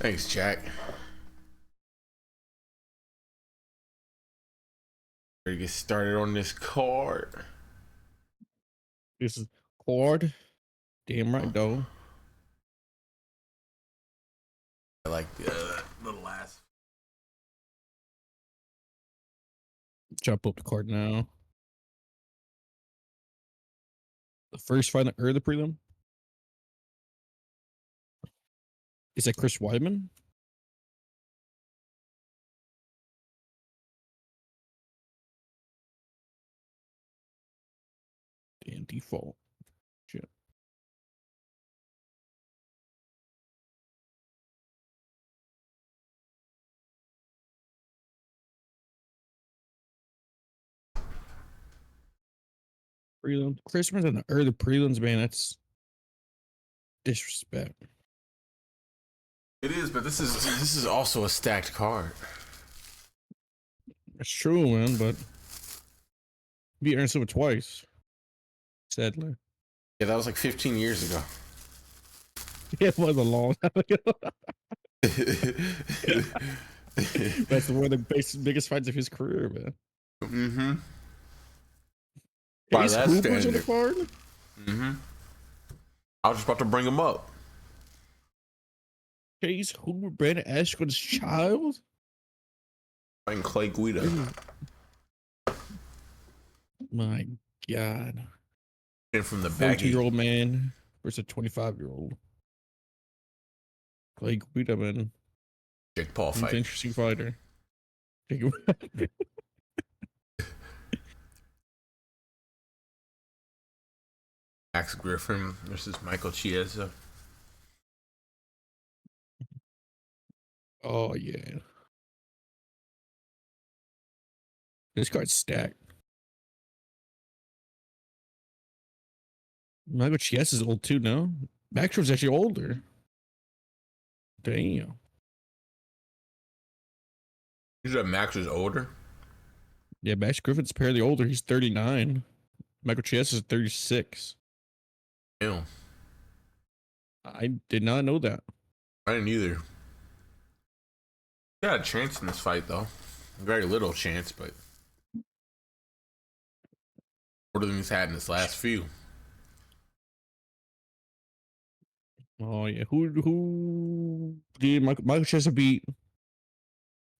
Thanks, Jack. Ready to get started on this card. This is cord. Damn right, though. I like the last. Jump up the card now. The first fight or the prelim. Is that Chris Weidman? Damn default. Shit. Prelim. Chris Weidman's in the early prelims, man. That's disrespect. It is, but this is also a stacked card. That's true, man, but beat Aaron Silva twice. Sadly. Yeah, that was like 15 years ago. It was a long time ago. That's one of the biggest fights of his career, man. Mm-hmm. Chase Hooper's on the card? Mm-hmm. I was just about to bring him up. Chase Hooper, Brandon Ashford's child? Fighting Clay Guida. My God. And from the baggy 42-year-old man versus a 25-year-old. Clay Guida, man. Jake Paul He's fight. an interesting fighter. Max Griffin versus Michael Chiesa. Oh, yeah. This card's stacked. Michael Chiesa's old too, no? Backstrom's actually older. Damn. You said Max is older? Yeah, Max Griffin's apparently older. He's 39. Michael Chiesa's 36. Ew. I did not know that. I didn't either. Got a chance in this fight, though. Very little chance, but more than he's had in his last few. Oh yeah, who did Michael Chiesa beat?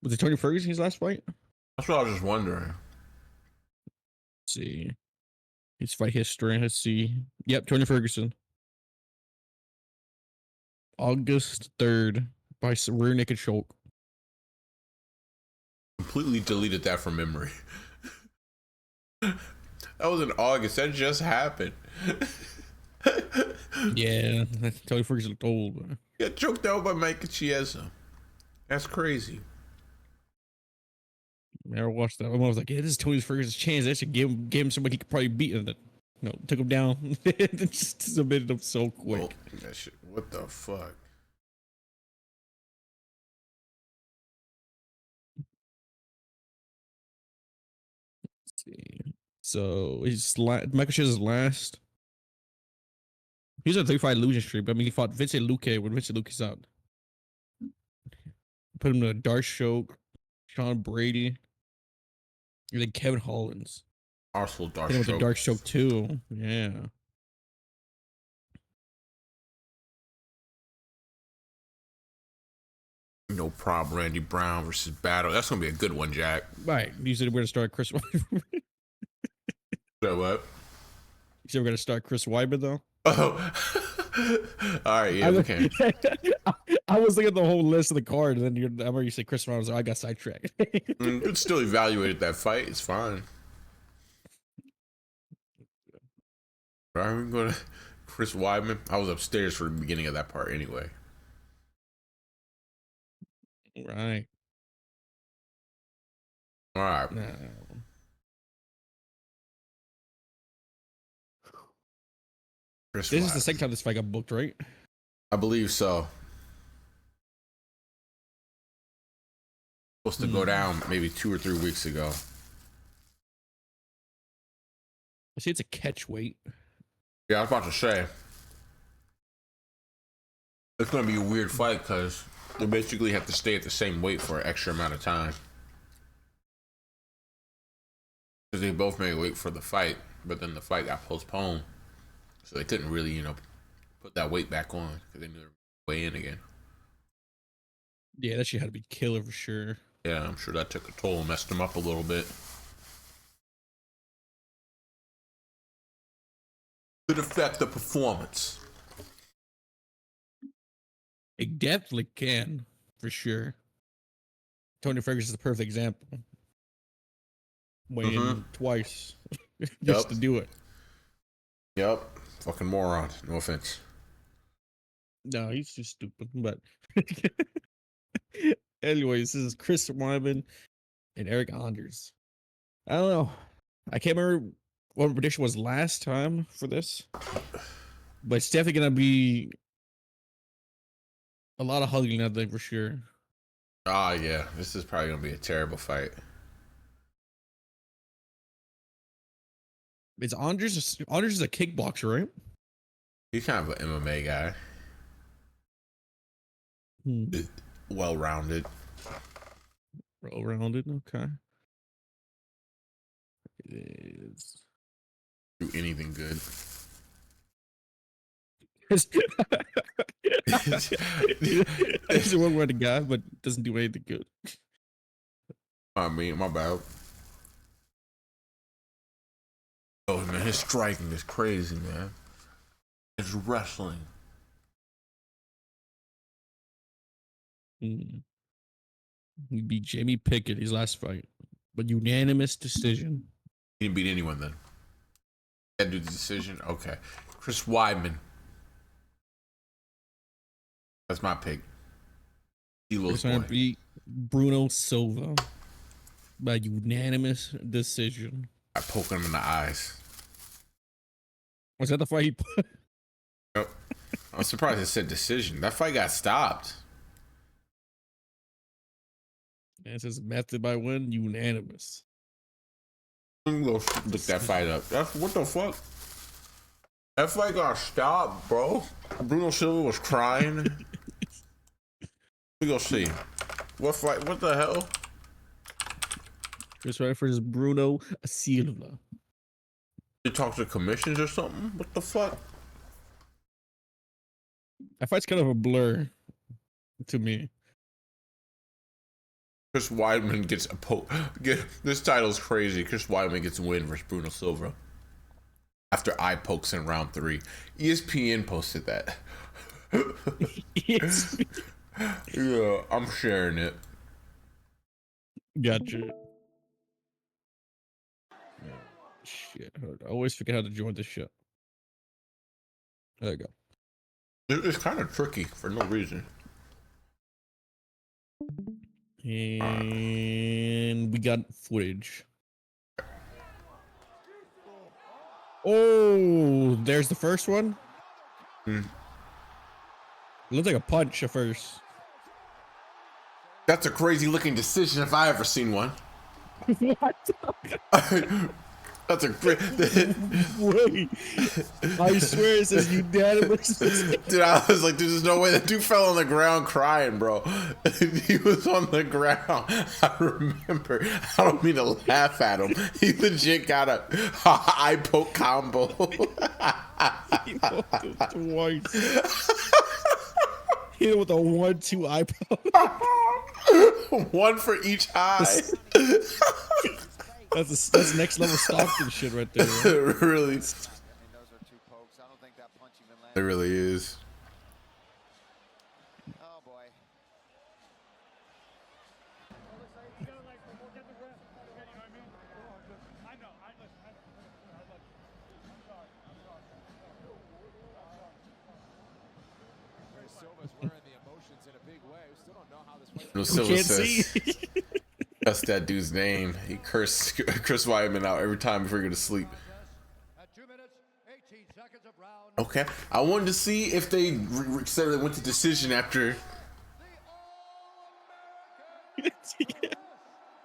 Was it Tony Ferguson his last fight? That's what I was just wondering. Let's see his fight history. Let's see. Yep, Tony Ferguson. August 3rd by rear naked choke. Completely deleted that from memory. That was in August. That just happened. Yeah, Tony Ferguson looked old. Man. Got choked out by Michael Chiesa. That's crazy. I watched that. I was like, yeah, this is Tony Ferguson's chance. They should give him somebody he could probably beat. And took him down. Just submitted him so quick. Oh, that shit. What the fuck? Let's see. So he's Michael Chiesa's last. He's on a 3-fight losing streak. But I mean, he fought Vincent Luque when Vincent Luque's out. Put him to a dark choke. Sean Brady. And then Kevin Hollins. Arsenal dark Hit him with choke. a dark choke too. Yeah. No problem. Randy Brown versus Battle. That's gonna be a good one, Jack. Right. You said we're gonna start Chris Weidman. So what? You said we're gonna start Chris Weidman though? Oh. All right, yeah, we can. I was looking at the whole list of the card, and then I remember you said Chris Weidman. I was like, I got sidetracked. You could still evaluate that fight. It's fine. All right, we can go to Chris Weidman. I was upstairs for the beginning of that part anyway. Right. All right. No. Chris This Weidman. is the second time this fight got booked, right? I believe so. Supposed to go down maybe 2 or 3 weeks ago. I see it's a catch weight. Yeah, I was about to say. It's going to be a weird fight because They basically have to stay at the same weight for an extra amount of time. Because they both made weight for the fight, but then the fight got postponed. So they couldn't really, put that weight back on because they knew they were way in again. Yeah, that shit had to be killer for sure. Yeah, I'm sure that took a toll and messed them up a little bit. Could affect the performance. It definitely can, for sure. Tony Ferguson is the perfect example. Weighing twice just to do it. Yep. Fucking moron. No offense. No, he's just stupid. But anyways, this is Chris Weidman and Eric Anders. I don't know. I can't remember what my prediction was last time for this, but it's definitely gonna be a lot of hugging, I think, for sure. Ah, yeah. This is probably gonna be a terrible fight. It's Anders is a kickboxer, right? He's kind of an MMA guy. Well-rounded. Well-rounded, okay. It is. Do anything good. He's a one-rounded guy, but doesn't do anything good. I mean, my bad. Oh man, his striking is crazy, man. It's wrestling. He beat Jamie Pickett his last fight, but unanimous decision. He didn't beat anyone then. Had to do the decision. Okay, Chris Weidman. That's my pick. Elo's boy. Beat Bruno Silva by unanimous decision. I poke him in the eyes. Was that the fight he put? Yep. I'm surprised it said decision. That fight got stopped. And it says method by win, unanimous. Let me go look that fight up. That's what the fuck? That fight got stopped, bro. Bruno Silva was crying. Let me go see. What fight? What the hell? Chris Weidman versus Bruno Silva. You talk to commissions or something? What the fuck? That fight's kind of a blur to me. Chris Weidman gets a poke. This title's crazy. Chris Weidman gets a win versus Bruno Silva after eye pokes in round 3. ESPN posted that. Yeah, I'm sharing it. Gotcha. Shit, I always forget how to join this shit. There you go. It's kind of tricky for no reason. And we got footage. Oh, there's the first one. It looked like a punch at first. That's a crazy looking decision if I ever seen one. What? That's a great. Wait, I swear it says unanimous. Dude, I was like, dude, there's no way that dude fell on the ground crying, bro. He was on the ground. I remember. I don't mean to laugh at him. He legit got a eye poke combo. He poked him twice. Hit him with a 1-2 eye poke. One for each eye. That's next level Stockton shit right there. Right? It really. It really is. Oh boy. Silva's wearing the emotions in a big way. We still don't know how this fight. No, Silva Can't says, see. that's that dude's name. He cursed Chris Weidman out every time before he go to sleep. At 2 minutes, 18 seconds of round. Okay, I wanted to see if they said they went to decision after.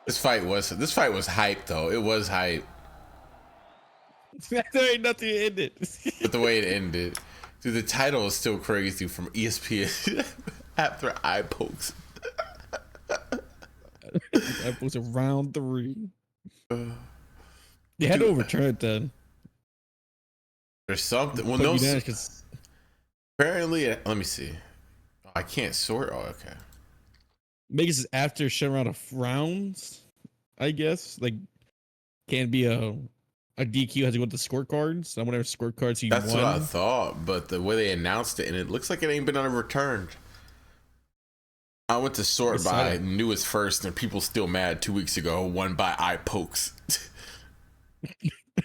This fight was hype though. It was hype, There ain't nothing in it. but the way it ended, dude, the title is still crazy from ESPN. After eye pokes. That was a round 3. Uh, They had to Dude. overturn it then. There's something. Well, But no. because Apparently, let me see. Oh, I can't sort. Oh, okay. Vegas is after a certain round of rounds, I guess. Like, can't be a DQ has to go with the scorecards. And whatever scorecards he That's won. what I thought, but the way they announced it, and it looks like it ain't been overturned. I went to sort by newest first, and people still mad 2 weeks ago. Won by eye pokes.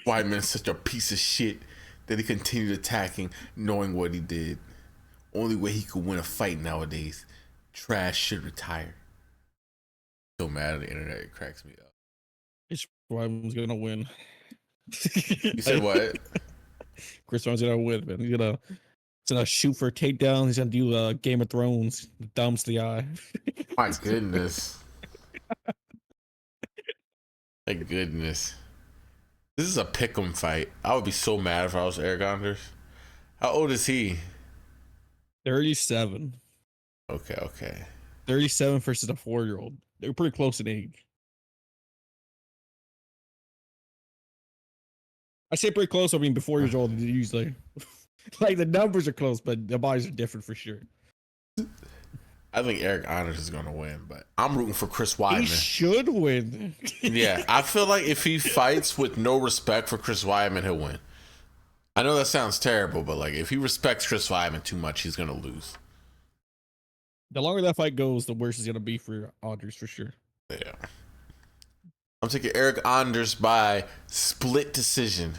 Weidman's such a piece of shit that he continued attacking, knowing what he did. Only way he could win a fight nowadays. Trash should retire. So mad on the internet, it cracks me up. Chris Weidman's gonna win. You said what? Chris Weidman's gonna win, man. He's gonna shoot for a takedown. He's gonna do Game of Thrones, thumbs to the eye. My goodness. My goodness. This is a pick'em fight. I would be so mad if I was Eric Anders. How old is he? 37. Okay. 37 versus a 4-year-old. They're pretty close in age. I say pretty close. I mean, before 4 years old, usually. Like, the numbers are close, but the bodies are different for sure. I think Eric Anders is going to win, but I'm rooting for Chris Weidman. He should win. Yeah, I feel like if he fights with no respect for Chris Weidman, he'll win. I know that sounds terrible, but like if he respects Chris Weidman too much, he's going to lose. The longer that fight goes, the worse it's going to be for Anders for sure. Yeah. I'm taking Eric Anders by split decision.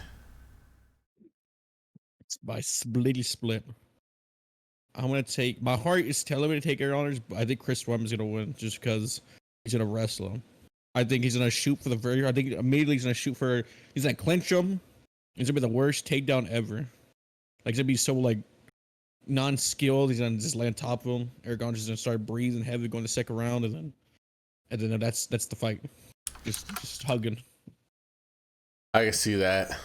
It's by split. I'm going to take, my heart is telling me to take Eric Anders, but I think Chris Weidman's going to win just because he's going to wrestle him. I think he's going to shoot for I think immediately he's going to shoot for, he's going to clinch him. It's going to be the worst takedown ever. Like, it's going to be so, like, non-skilled. He's going to just lay on top of him. Eric Anders is going to start breathing heavy going to the second round, and then that's the fight. Just hugging. I can see that.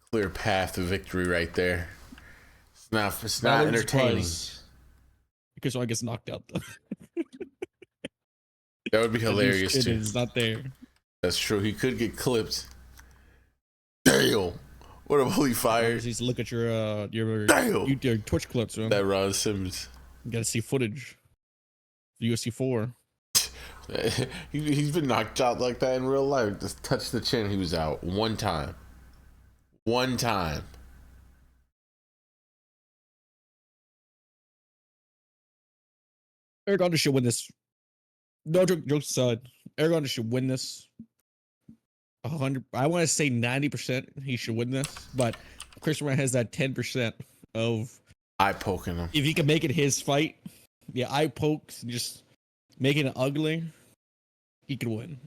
Clear path to victory right there. It's not entertaining. Because I gets knocked out, though. That would be hilarious, too. It's not there. That's true. He could get clipped. Damn. What a bully fire. Just look at your Twitch clips, man. That Ron Simmons. You gotta see footage. UFC 4. He's been knocked out like that in real life. Just touched the chin, he was out. One time. Eric Anders should win this. No jokes aside. Eric Anders should win this. 100. I want to say 90%. He should win this, but Chris Weidman has that 10% of eye poking him. If he can make it his fight, yeah, eye pokes, just making it ugly, he could win.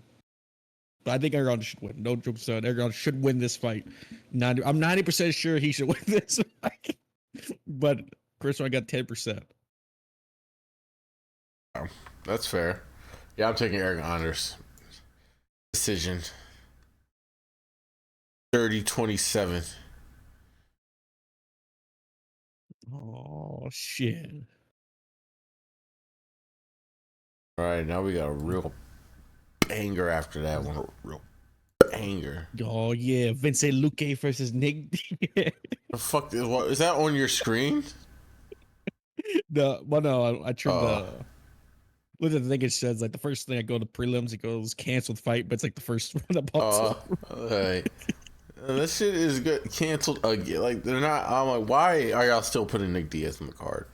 But I think Eric Anders should win. No jokes aside. Eric Anders should win this fight. I'm 90% sure he should win this fight, but Chris Weidman got 10%. That's fair. Yeah, I'm taking Eric Anders. Decision. 30-27. Oh, shit. All right, now we got a real banger after that one. A real banger. Oh, yeah. Vincent Luque versus Nick. The fuck is that on your screen? No, I trimmed the. Look at the thing it says. Like the first thing I go to prelims, it goes canceled fight, but it's like the first one that pops up. Right. This shit is good. Canceled again. Like they're not. I'm like, why are y'all still putting Nick Diaz on the card?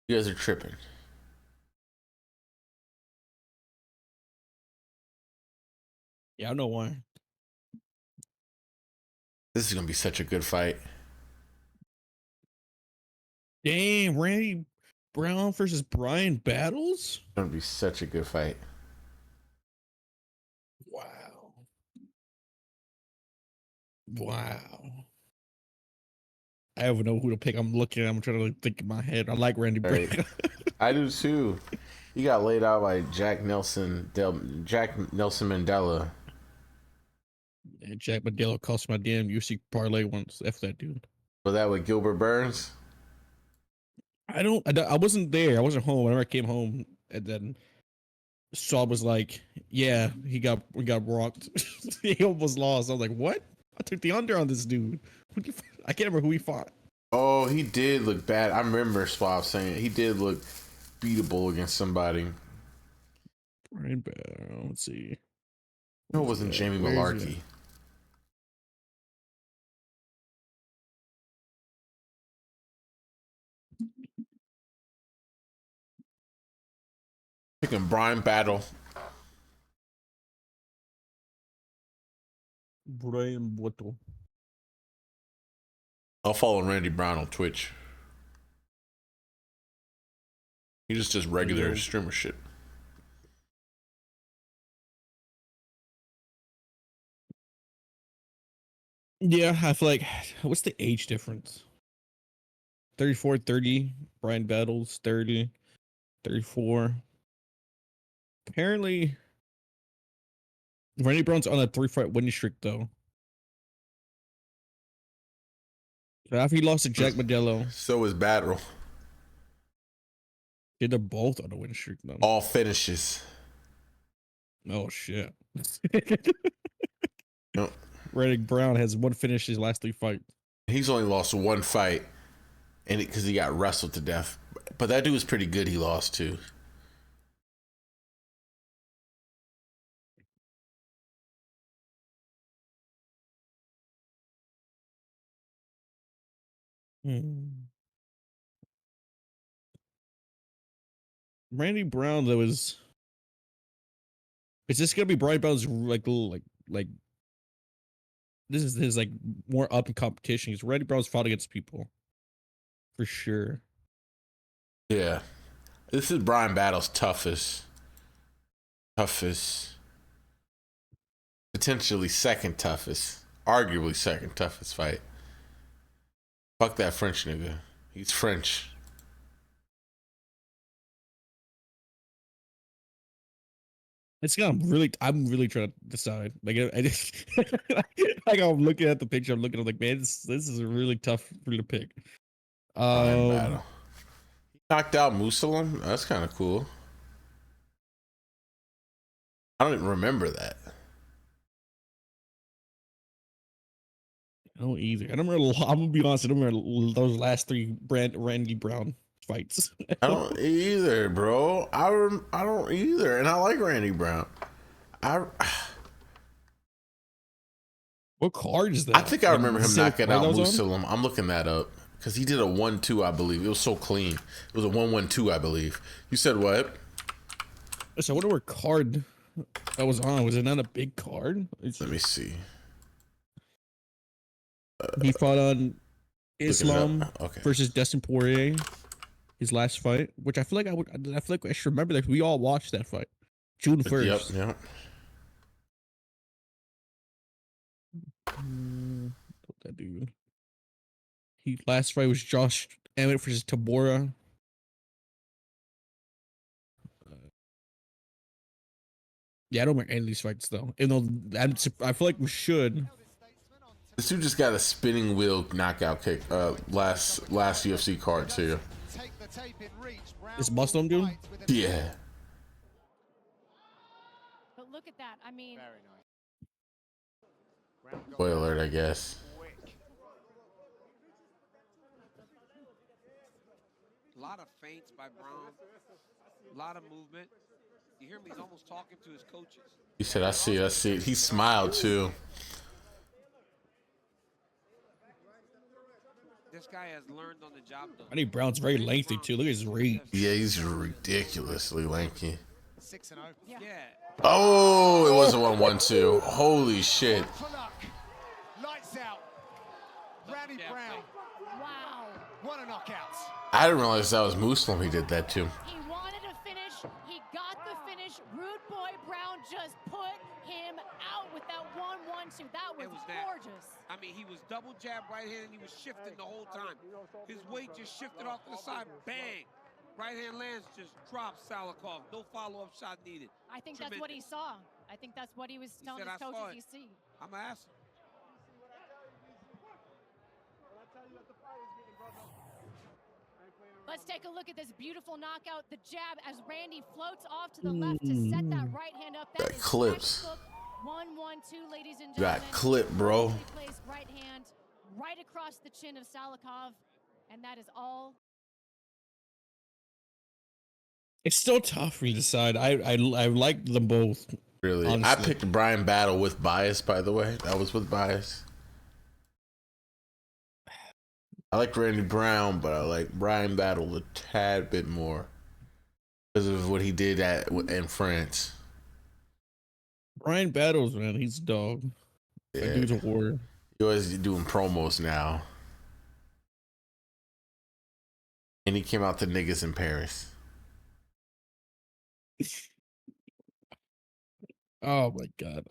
You guys are tripping. Yeah, I don't know why. This is gonna be such a good fight. Damn, Randy Brown versus Brian Battles? It's gonna be such a good fight. Wow. I don't know who to pick. I'm trying to like, think in my head. I like Randy Brown. Right. I do too. He got laid out by Jack Nelson Mandela. And Jack Mandela cost my damn UFC parlay once. F that dude. Was that with Gilbert Burns? I wasn't there. I wasn't home. Whenever I came home, and then Saul was like, "Yeah, we got rocked. He almost lost." I was like, "What? I took the under on this dude. I can't remember who he fought." Oh, he did look bad. I remember Swab saying it. He did look beatable against somebody. Brian Bell. Let's see. No, it wasn't Jamie Malarkey. Picking Brian Battle. Brian Bottle. I'll follow Randy Brown on Twitch. He just does regular streamer shit. Yeah, I feel like, what's the age difference? 34, 30. Brian Battles, 30, 34. Apparently, Randy Brown's on a 3-fight winning streak, though. After he lost to Jack Modelo, So is Battle. they're both on a winning streak, though. All finishes. Oh, shit. Yep. Randy Brown has one finish his last 3 fights. He's only lost one fight, and because he got wrestled to death. But that dude was pretty good. He lost too. Randy Brown, though, is this gonna be Brian Brown's like this is his like more up in competition? Because Randy Brown's fought against people for sure. Yeah, this is Brian Battle's toughest, potentially second toughest, arguably second toughest fight. Fuck that French nigga. He's French. It's got I'm really trying to decide. Like I just like I'm looking at the picture. I'm like, man, this is really tough for you to pick. Brian Battle. He knocked out Musalam. That's kind of cool. I don't even remember that. I don't either. I don't remember. I'm gonna be honest. I don't remember those last 3 Randy Brown fights. I don't either, bro. I don't either, and I like Randy Brown. What card is that? I think I remember him knocking out Musalam. Musalam. I'm looking that up because he did a 1-2, I believe. It was so clean. It was a 1-1-2, I believe. You said what? So I wonder what card that was on. Was it not a big card? Let me see. He fought on Islam okay. versus Dustin Poirier, his last fight, which I feel like I should remember that we all watched that fight, June 1st. Yep. That dude. He last fight was Josh Emmett versus Tabora. Yeah, I don't remember any of these fights though. Even though I feel like we should. This dude just got a spinning wheel knockout kick. Last UFC card too. This Muslim dude. Yeah. But look at that. I mean, Spoiler alert, I guess. A lot of feints by Brown. A lot of movement. You hear me? He's almost talking to his coaches. He said, I see it. He smiled too. This guy has learned on the job, though. I think Brown's very lengthy too. Look at his reach. Yeah, he's ridiculously lanky. 6-0. Yeah. Oh, it was a 1-1-2. Holy shit. Lights out. Randy Brown. wow. What a knockout. I didn't realize that was Muslim he did that to. He wanted a finish. He got the finish. Rude Boy Brown just put him out with that 1-1-2. That was gorgeous. I mean, he was double jab right hand and he was shifting the whole time. His weight just shifted off to the side. Bang. Right hand lands, just drops Salikov. No follow-up shot needed. I think that's what he saw. I think that's what he was telling his coaches he see. I'm going to ask him. Let's take a look at this beautiful knockout. The jab as Randy floats off to the left to set that right hand up. That is clips. textbook 1-1-2, ladies and You got gentlemen. clip, bro. Perfectly placed right hand right across the chin of Salikov, and that is all. It's still tough for me to decide. I like them both. Really, honestly. I picked Brian Battle with bias. By the way, that was with bias. I like Randy Brown, but I like Brian Battle a tad bit more because of what he did in France. Brian Battles, man, he's a dog. Yeah. That dude's a warrior. He always doing promos now. And he came out to niggas in Paris. Oh my god.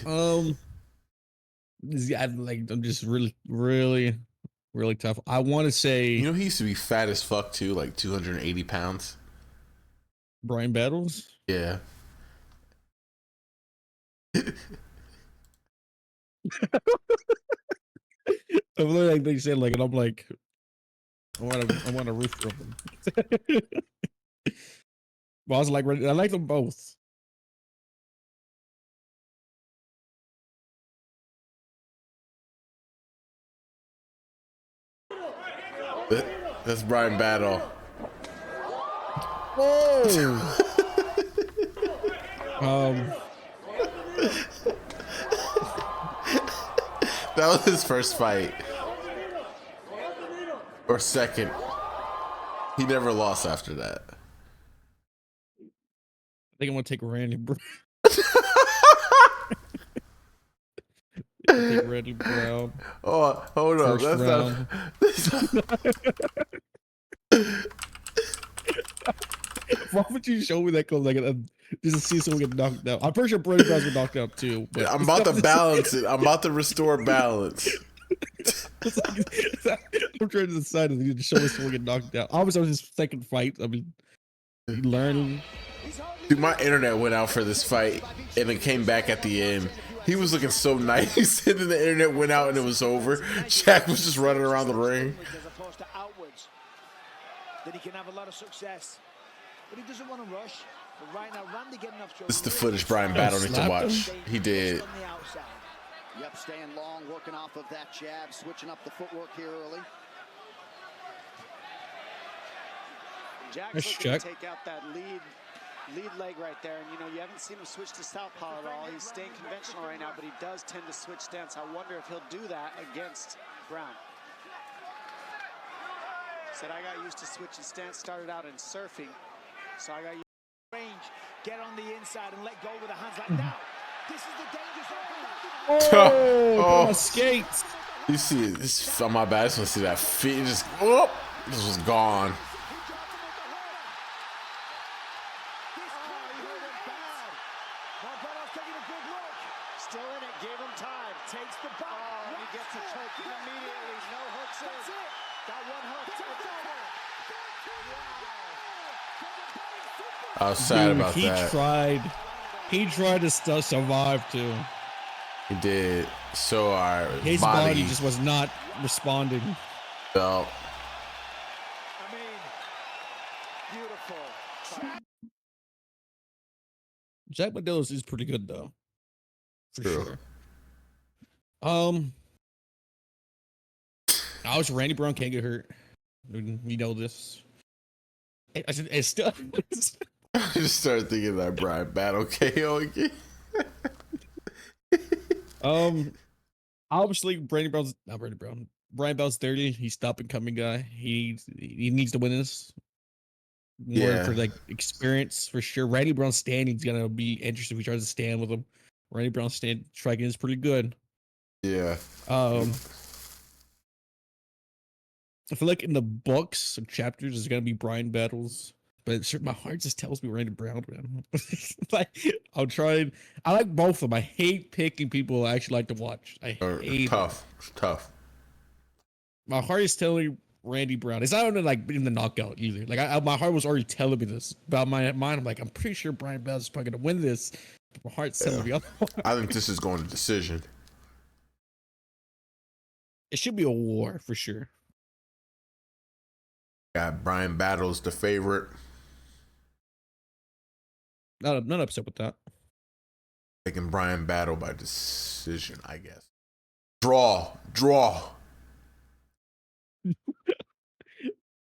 I'm just really tough. I want to say You know, he used to be fat as fuck too, like 280 pounds. Brian Battles. Yeah. I'm literally like they said, like, and I'm like, I want to roof from them. But I was like, I like them both. That's Brian Battle. Whoa. That was his first fight. Or second. He never lost after that. I think I'm gonna take Randy Brown. Take Randy Brown. Oh, hold on. First round. Why would you show me that? Cause like just to see someone get knocked out. I'm pretty sure Brady Brown's been knocked out too. But I'm about to balance it. I'm about to restore balance. I'm trying to decide if you to show me someone get knocked out. Obviously, it was his second fight. I mean, learning. Dude, my internet went out for this fight and it came back at the end. He was looking so nice, and then the internet went out and it was over. Shaq was just running around the ring. As opposed to outwards, then he can have a lot of success. But he doesn't want to rush. But right now, Randy getting up. This is the footage Brian Battle needs to watch. He did. Yep, staying long, working off of that jab, switching up the footwork here early. Jack's Nice looking check. to take out that lead leg right there, and you know you haven't seen him switch to southpaw at all. He's staying conventional right now, but he does tend to switch stance. I wonder if he'll do that against Brown. Said I got used to switching stance. Started out in surfing, so I got used to range. Get on the inside and let go with the hands like now. This is the dangerous opening. Oh, my skates. You see it. This, oh, my bad. I just want to see that feet. Just, oh, this was gone. Still in it, gave him time. Takes the back. Oh, and he gets a choke immediately. No hooks in. That's it. Got one hook. I was sad Dude, about that. He tried to still survive too. He did. So our His body just was not responding. felt. I mean, beautiful. Jack Medeiros is pretty good though. For True. sure. Obviously Randy Brown can't get hurt. We know this. It's still I just started thinking of that Brian Battle KO again. obviously Brian Brown's 30. He's stop and coming guy. He needs to win this. More Yeah. for like experience for sure. Randy Brown's standing's gonna be interesting if he tries to stand with him. Randy Brown's striking is pretty good. Yeah. I feel like in the books and chapters is gonna be Brian Battles, but my heart just tells me Randy Brown, man. Like I'm trying. I like both of them. I hate picking people I actually like to watch. I hate Tough. It's tough. my heart is telling me Randy Brown. It's not even like in the knockout either. Like my heart was already telling me this. But my mind, I'm like, I'm pretty sure Brian Battles is probably gonna win this. But my heart's telling me otherwise. I think this is going to decision. It should be a war for sure. Got Brian Battles, the favorite. Not upset with that. Taking Brian Battle by decision, I guess. Draw.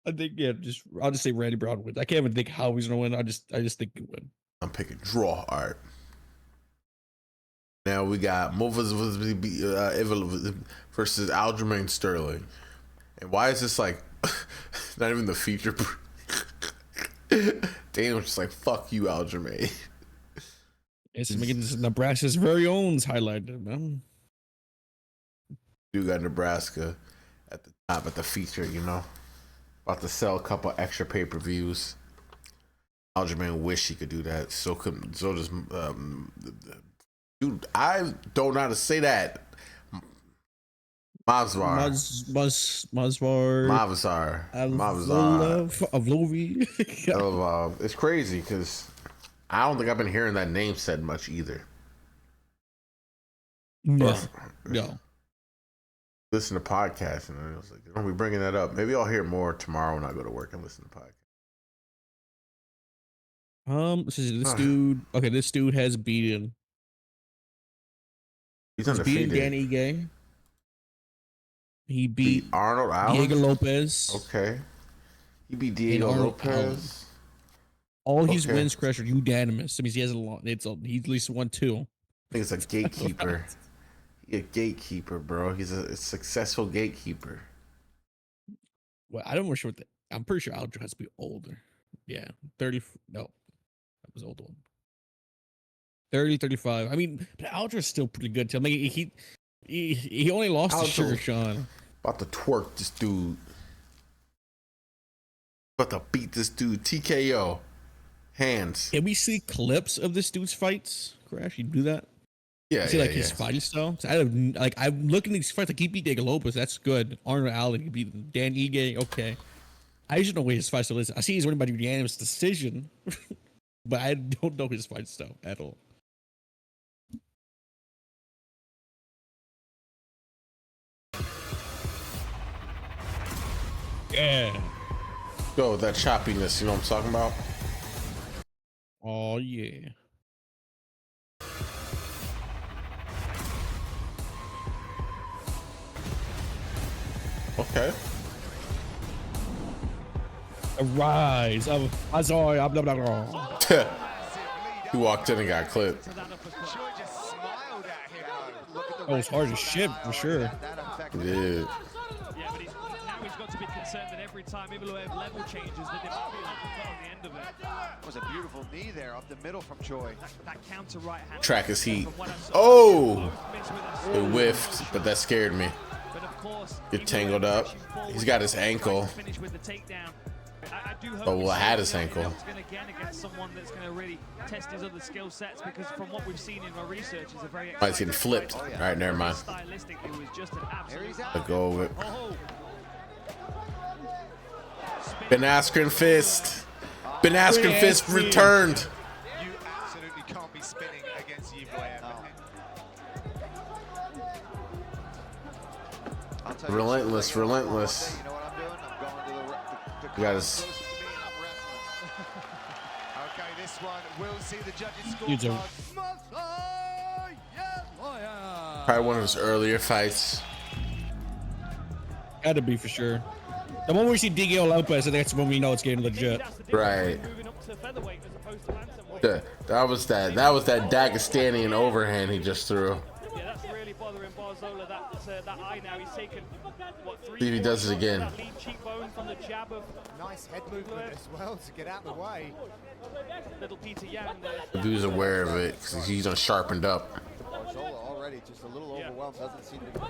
I think I'll just say Randy Brown wins. I can't even think how he's gonna win. I just think he win. I'm picking draw. All right. Now we got Movas versus Aljamain Sterling. And why is this like not even the feature? Daniel's just like, fuck you, Aljamain. It's making this Nebraska's very own highlighted, man. You got Nebraska at the top at the feature, you know. About to sell a couple extra pay-per-views. Aljamain wish he could do that. So does dude, I don't know how to say that. Mavzar. Avlovi. It's crazy because I don't think I've been hearing that name said much either. No. Listen to podcasts and I was like, don't be bringing that up. Maybe I'll hear more tomorrow when I go to work and listen to podcasts. This dude. Okay, this dude has beaten. He's undefeated. Beaten Danny Ige. He beat Arnold Allen. Diego Lopez. Okay. He beat Diego Lopez. All his wins crushed are unanimous. I mean, he has he's at least won 2. I think it's a gatekeeper. He's a gatekeeper, bro. He's a successful gatekeeper. Well, I don't know sure I'm pretty sure Aljo has to be older. Yeah, 30. No, that was old one. 30, 35. I mean, but Aljo's still pretty good. I mean, he only lost to Sugar Sean. About to twerk this dude. About to beat this dude. TKO. Hands. Can we see clips of this dude's fights? Crash, you do that? Yeah, see, his fighting style. So I'm looking at these fights. Like he beat Diego Lopez, that's good. Arnold Allen, he beat Dan Ige, okay. I just don't know what his fight style is. I see he's winning by unanimous decision, but I don't know his fight style at all. Yeah. Go with that choppiness. You know what I'm talking about? Oh yeah. Okay. A rise of Azoi. Blah, blah, blah. He walked in and got clipped. Oh, it's hard as shit for sure. Yeah. Yeah, but now he's got to be concerned that every time Ivaluev level changes, that there might be an uppercut on the end of it. That was a beautiful knee there up the middle from Choi. That counter right hand. Track his heat. Oh! It whiffed, but that scared me. But of course, Get tangled up. He's got his ankle. Oh, well, I had his ankle. Against someone that's going to really test his other skill sets, because from what we've seen in my research, is a very. Oh, he's getting flipped. All right, never mind. Stylistically, was just an absolute. Let go of it. Ben Askren fist. Ben Askren fist returned. You absolutely can't be spinning against Evloev. Relentless. You know what I'm doing? I'm going to You got his. Okay, this one, we'll see the judges' Dude's a- scorecard. Probably one of his earlier fights. Gotta be for sure. The moment we see Diego Lopez, I think that's when we know it's getting legit. Right. That was that Dagestani overhand he just threw. Yeah, that's really bothering Barzola. That eye now. He's taken what, 3 See if he does it again. That lead cheekbone from the jab of Nice head movement as well to get out of the way. little Peter Yan there. The dude's aware of it because he's unsharpened up. Barzola already just a little overwhelmed. Doesn't seem to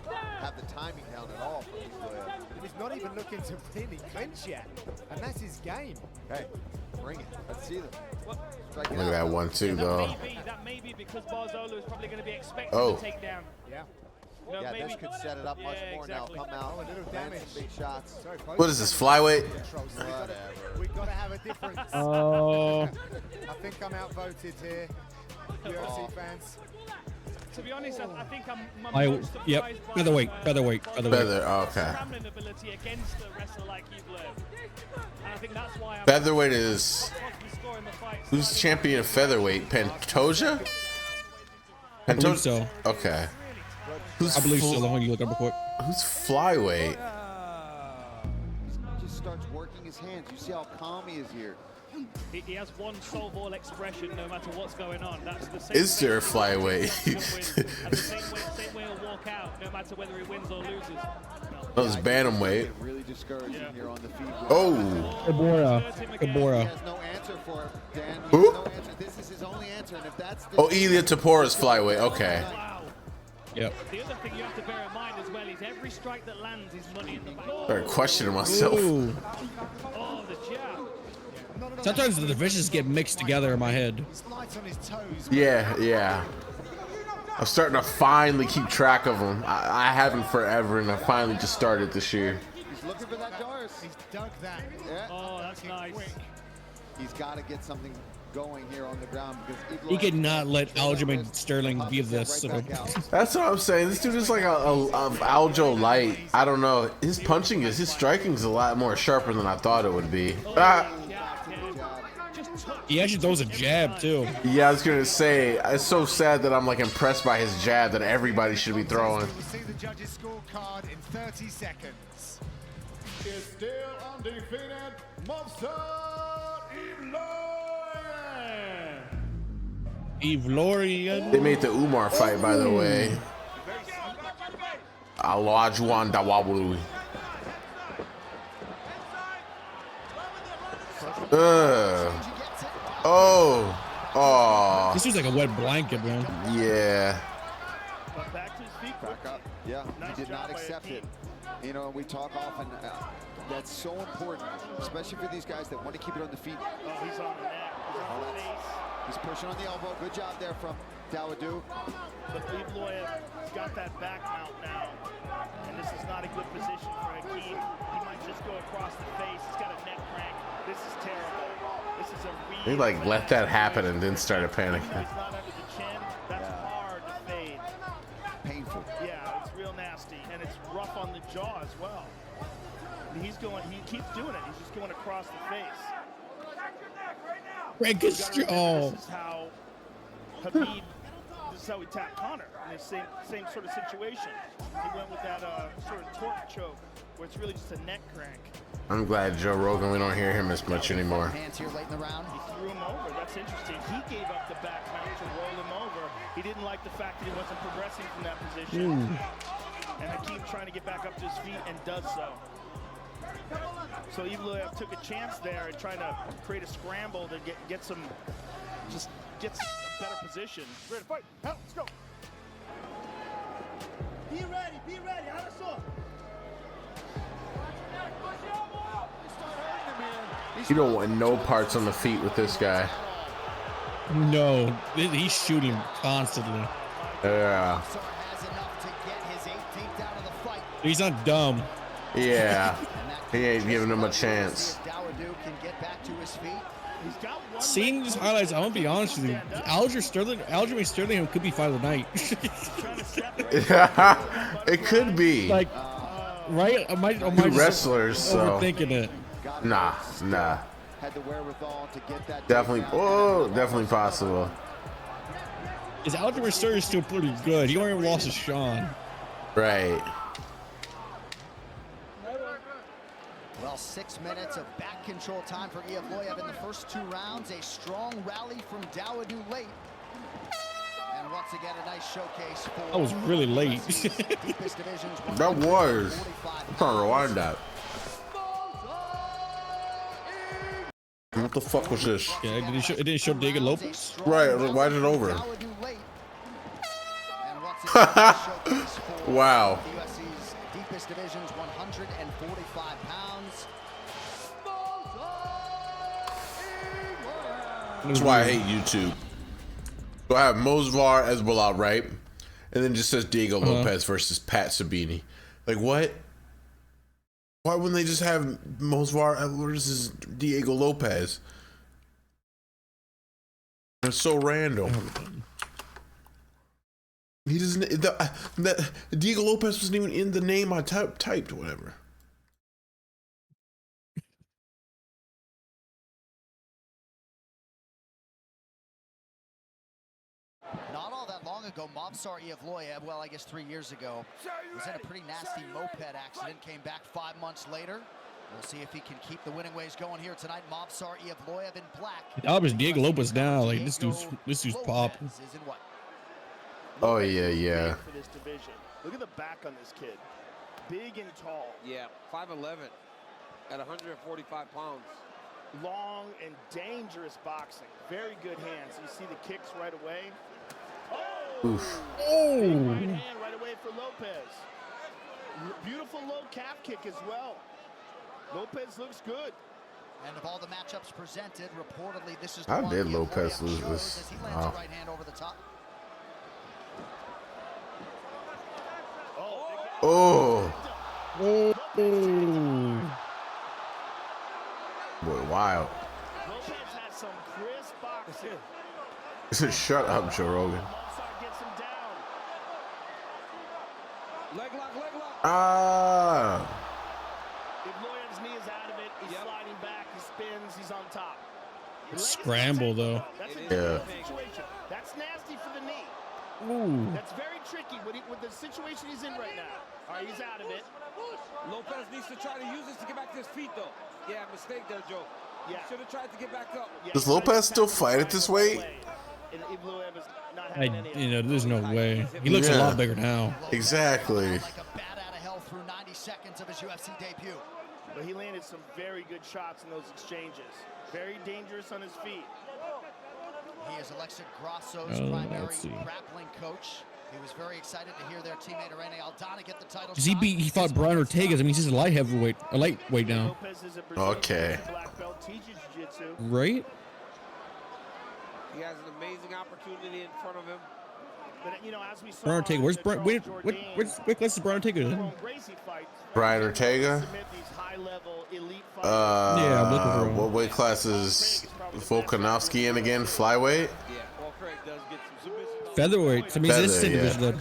have the timing down at all for Evloev. He's not even looking to really clinch yet, and that's his game. Hey, bring it. Let's see them. Look at that 1-2 though. That may be because Barzola is probably going to be expecting Oh. the takedown. Yeah. You know, Yeah, maybe, this could set it up much more exactly. now. Come out, Oh, a little land damage. some big shots. So close. What is this, flyweight? Whatever. We've got to have a difference. Oh. I think I'm outvoted here, UFC fans. To be honest, I think I'm Yep, surprised by featherweight. Feather, okay. scrambling ability against a wrestler like Evlo. And I think that's why I'm Featherweight is possibly scoring the fight. who's champion of featherweight? Pantoja? I believe so. Okay. Who's I believe so. Long you look up real quick. Who's flyweight? He just starts working his hands. You see how calm he is here. He has one soul-ball expression no matter what's going on. That's the same. Is there a flyweight? And the same way he'll walk out no matter whether he wins or loses. That was bantamweight. Really discouraging here on the feet. Oh. Kabora. He has no answer for him, Dan. He Who? has no answer. This is his only answer, and if that's the Oh, Ilia Topuria is flyweight. Okay. Wow. Yep. The other thing you have to bear in mind as well is every strike that lands is money in the bank. Started questioning myself. Ooh. Oh, the jab. Sometimes the divisions get mixed together in my head. He's light on his toes. Yeah. I'm starting to finally keep track of them. I haven't forever, and I finally just started this year. He's looking for that Doris. He's dug that. Yeah. Oh, that's nice. He's got to get something going here on the ground because He could not let Aljamain Sterling be this. So. That's what I'm saying. This dude is like a Aljo light. I don't know. His striking is a lot more sharper than I thought it would be. He actually throws a jab too. Yeah, I was gonna say, it's so sad that I'm like impressed by his jab that everybody should be throwing. We'll see the judges' scorecard in 30 seconds. Is still undefeated, Monster Evlorian. They made the Umar fight, by the way. Alajuan Dawabulu. Oh. This was like a wet blanket, man. Yeah. Back to his feet. Back up. Yeah, he did not accept it. You know, we talk often. That's so important, especially for these guys that want to keep it on the feet. Oh, he's on the neck. He's on the face. He's pushing on the elbow. Good job there from Dawadu. But Evloev got that back mount now. And this is not a good position for Hakeem. He might just go across the face. He's got a neck crank. This is terrible. This is a They like let that happen and then started panicking. He's not under the chin. That's hard to fade. Painful. Yeah, it's real nasty. And it's rough on the jaw as well. He keeps doing it. He's just going across the face. Break his jaw. This is how Habib, this is how he tapped Connor in the same sort of situation. He went with that sort of torque choke where it's really just a neck crank. I'm glad Joe Rogan, we don't hear him as much anymore. Hands here late in the round. He threw him over. That's interesting. He gave up the back mount to roll him over. He didn't like the fact that he wasn't progressing from that position. And Hakeem trying to get back up to his feet and does so. So Evloev took a chance there and trying to create a scramble to get some a better position. Ready to fight. Now, let's go. Be ready. Out of sort. You don't want no parts on the feet with this guy. No, he's shooting constantly. Yeah. He's not dumb. Yeah. He ain't giving him a chance. Seeing these highlights, I'm gonna be honest with you. Aljamain Sterling could be fight of the night. It could be. Like, right? Am I Two wrestlers, so. overthinking it? Nah. Had the wherewithal to get that. Definitely possible. Is Aljamain Sterling still pretty good? He only lost to Sean. Right. Well, 6 minutes of back control time for Evloev in the first 2 rounds. A strong rally from Dawadu late. And once again, a nice showcase for. That was really late. That was. I'm trying to rewind that. What the fuck was this? Yeah, it didn't show Diego Lopez. Right, why did it over? Wow. UFC's deepest divisions, 145 pounds. That's why I hate YouTube. So I have Mosvar Hezbollah, right? And then it just says Diego Lopez versus Pat Sabini. Like, what? Why wouldn't they just have Mosvar versus Diego Lopez? It's so random. He doesn't. That Diego Lopez wasn't even in the name I typed. Whatever. Not all that long ago, Mobsar Ievloyev, well, I guess 3 years ago, was in a pretty nasty moped accident, came back 5 months later. We'll see if he can keep the winning ways going here tonight. Mobsar Ievloyev in black. That was Diego Lopez now. Like this dude's popping. Oh yeah. For this division. Look at the back on this kid. Big and tall. Yeah, 5'11" at 145 pounds. Long and dangerous boxing. Very good hands. You see the kicks right away. Oh! Oof. Big right hand right away for Lopez. Beautiful low calf kick as well. Lopez looks good. And of all the matchups presented, reportedly this is the How one did Ievloyev Lopez lose shows this? as he lands a right hand over the top. Oh. Boy, wild. Lopez has some crisp boxing. Shut up, Joe Rogan. Mobsar gets him down. Leg lock, leg lock. Ah. Ievloyev's knee is out of it. He's sliding back. He spins. He's on top. Scramble though. That's a Yeah. different situation. That's nasty for the knee. Ooh. That's very tricky with the situation he's in right now. All right, he's out of it. Lopez needs to try to use this to get back to his feet, though. Yeah, mistake there, Joe. Yeah. Should have tried to get back up. Yeah, Does Lopez still fight at this weight? And Ievloyev is not having any of it. There's no way. He looks a Yeah. lot bigger now. Exactly. Like a bat out of hell through 90 seconds of his UFC debut. But he landed some very good shots in those exchanges. Very dangerous on his feet. He is Alexa Grasso's Oh, primary let's see. grappling coach. He was very excited to hear their teammate Irene Aldana get the title. Cause he fought Brian Ortega. I mean, he's just a lightweight now, Lopez is a Brazilian Okay. black belt, teaches jiu-jitsu. right? He has an amazing opportunity in front of him. But you know, as we saw, Brian Ortega. Where's in the Brian? Charles Wait, Jourdain, what class is Brian Ortega in? Jerome Gracie fights, Brian Ortega. submit these high-level elite fighters. Yeah, I'm looking for him. What weight class is Volkanovski in again? Flyweight? Yeah, Paul Craig does get some submissions. Featherweight. I mean, it's Feather, the yeah. division then.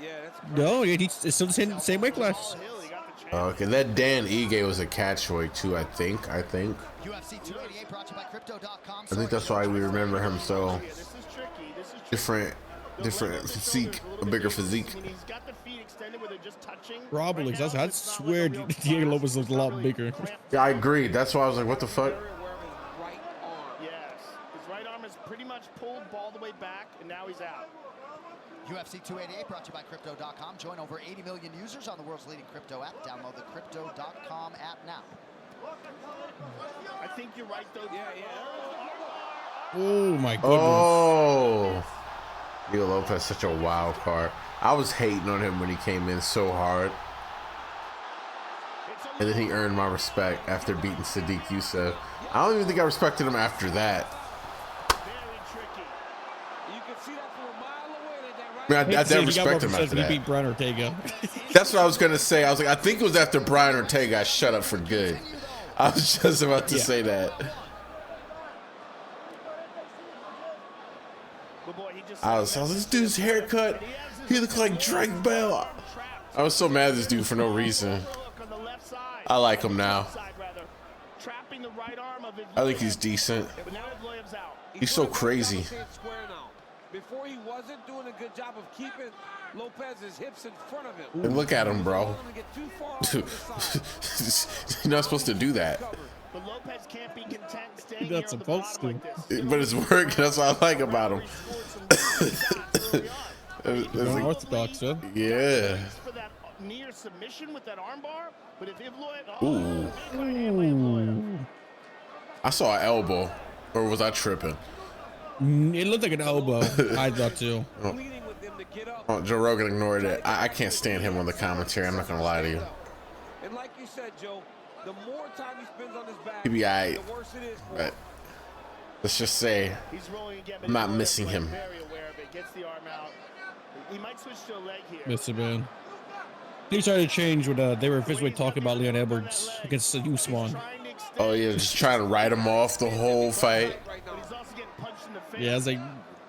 Yeah, that's No, it's still the same weight class. Hill, he got the chance. Okay, that Dan Ige was a catchweight too. I think. UFC 288 brought to you by Crypto.com. I think that's why we remember him so Yeah, this is tricky. This is tricky. different physique, a bigger physique. When he's got the feet extended where they're just touching. Probably. right 'Cause now, I it's not swear like a real Diego fight. Lopez looks a It's lot not bigger. really cramped. Yeah, I agreed. That's why I was like, what the fuck? very aware of his right arm. Yes, his right arm is pretty much pulled ball the way back, and now he's out. UFC 288 brought to you by Crypto.com. Join over 80 million users on the world's leading crypto app. Download the Crypto.com app now. I think you're right, though. Yeah. Oh my goodness. Oh, Diego Lopez such a wild card. I was hating on him when he came in so hard, and then he earned my respect after beating Sadiq Youssef. I don't even think I respected him after that. Very tricky. You can see that from a mile away. That I mean, I He didn't got respect more him success after when he that. beat Brian Ortega. That's what I was gonna say. I was like, I think it was after Brian Ortega got shut up for good. I was just about to say that. But boy, he just I was like, this dude's haircut, he looked like Drake Bell. I was so mad at this dude for no reason. look on the left side. I like him now. Side, rather. Trapping the right arm of I think he's decent. But now Ievloyev's out. He's so crazy. Square now. Before he wasn't doing a good job of keeping Lopez's hips in front of him. And look at him, bro. He wasn't get too far off to the side. You're not supposed to do that. But Lopez can't be content staying That's here on the supposed bottom to. like this. But it's working. That's what I like about him. It's like, Unorthodox, huh? yeah. For that near submission with that armbar, but if Ievloyev, Ooh. big right hand by Ievloyev. I saw an elbow. Or was I tripping? It looked like an elbow. I thought too. Pleading with him to get up. Oh, Joe Rogan ignored it. I can't stand him on the commentary. I'm not going to lie to you. And like you said, Joe, the more time he spends on his back, He'd be all right. the worse it is for But him. let's just say, He's rolling again, but I'm not Ievloyev's, missing like, him. Very aware of it. Gets the arm out. He might switch to a leg here. Missed it, man. He started to change when they were physically talking about Leon Edwards against Usman. Trying to oh yeah, just trying to write him off the whole fight. But he's also getting punched in the face. Yeah, I was like,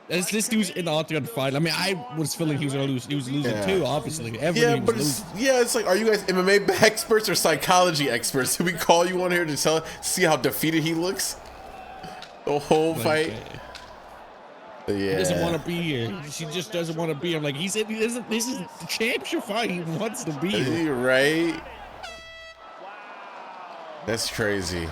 As this dude's in the octagon fight. I mean, I was feeling he was gonna lose. He was losing Yeah. too, obviously. Yeah, Everybody but was it's, losing. it's like, are you guys MMA experts or psychology experts? Did we call you on here to see how defeated he looks? The whole fight. He doesn't want Yeah. to be here. She just doesn't want to be here. Like he said, he doesn't. This is the championship fight. He wants to be here. You're right. That's crazy. Diego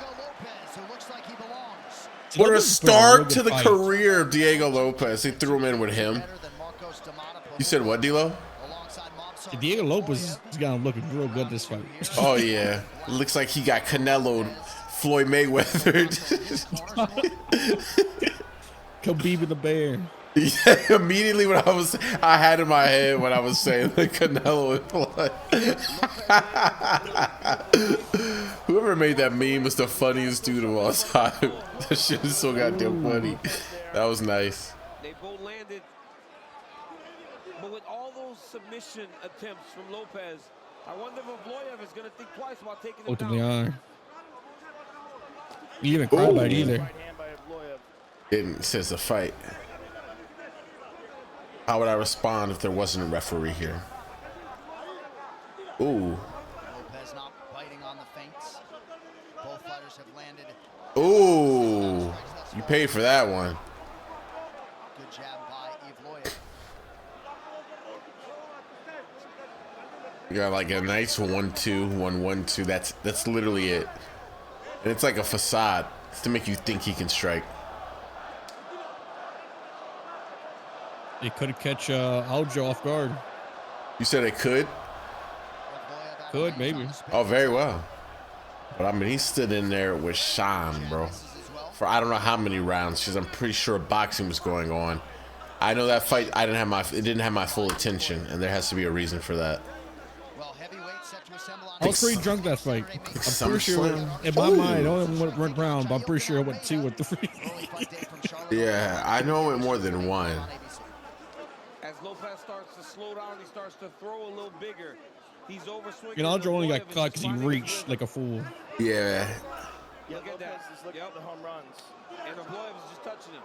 Lopez, who looks like he belongs. What a Lopez put a real start good to the fight. career of Diego Lopez. They threw him in with him. Better than Marcos D'Amato. You said what, D'Lo? Alongside Mobsar. Diego Lopez has got him looking real good this fight. Oh yeah, looks like he got Canelo, Floyd Mayweather. Khabib the Bear. Yeah, immediately when I had in my head when I was saying the Canelo and Floyd. Whoever made that meme was the funniest dude of all time. That shit is so goddamn funny. That was nice. They both landed. But with all those submission attempts from Lopez, I wonder if Evloev is going to think twice about taking him Both of them down. are. He didn't cry about it either. Right hand by Evloev. Didn't since the fight. How would I respond if there wasn't a referee here? Ooh. Lopez not biting on the feints. Both fighters have landed. Ooh. You paid for that one. Good jab by Evloev. You got like a nice 1-2, 1-1-2. That's literally it. And it's like a facade. It's to make you think he can strike. They could catch Aljo off guard. You said it could? Could, maybe. Oh, very well. But I mean, he stood in there with shine, bro. For I don't know how many rounds, because I'm pretty sure boxing was going on. I know that fight, it didn't have my full attention, and there has to be a reason for that. Well, heavyweight set to assemble on I was pretty drunk that fight. I'm pretty sure, in my mind, it only went round, but I'm pretty sure it went 2 or 3. Yeah, I know it more than one. As Lopez starts to slow down, he starts to throw a little bigger. He's overswinging. And Aljo only got Evloev is caught because he running reached with- like a fool. Yeah. Yeah, Look at Lopez that. is looking Yep. for the home runs. And Evloev is just touching him.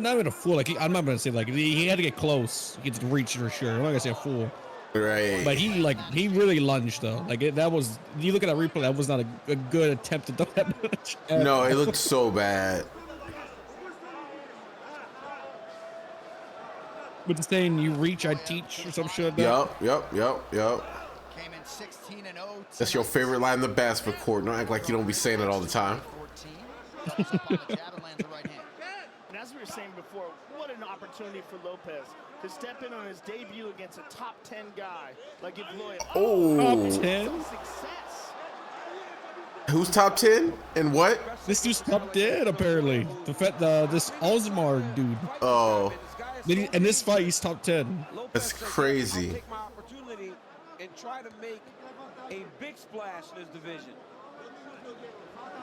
Not even a fool. Like I'm not gonna say like he had to get close. He had to reach for sure. I'm not gonna say a fool. Right. But he really lunged though. Like that was. You look at that replay. That was not a good attempt to throw that much. No, it looked so bad. But the saying you reach, I teach, or some shit like that. Yup. Came in 16-0. That's your favorite line in the basketball court. Don't act like you don't be saying it all the time. 14. Doubles up on the jab and lands the right hand. And as we were saying before, what an opportunity for Lopez to step in on his debut against a top 10 guy like Evloev. Oh. Top 10? Some success. Who's top 10 and what? This dude's top 10 apparently. This Osmar dude. Oh, In this fight, he's top 10. that's crazy. I'll take my opportunity and try to make a big splash in this division.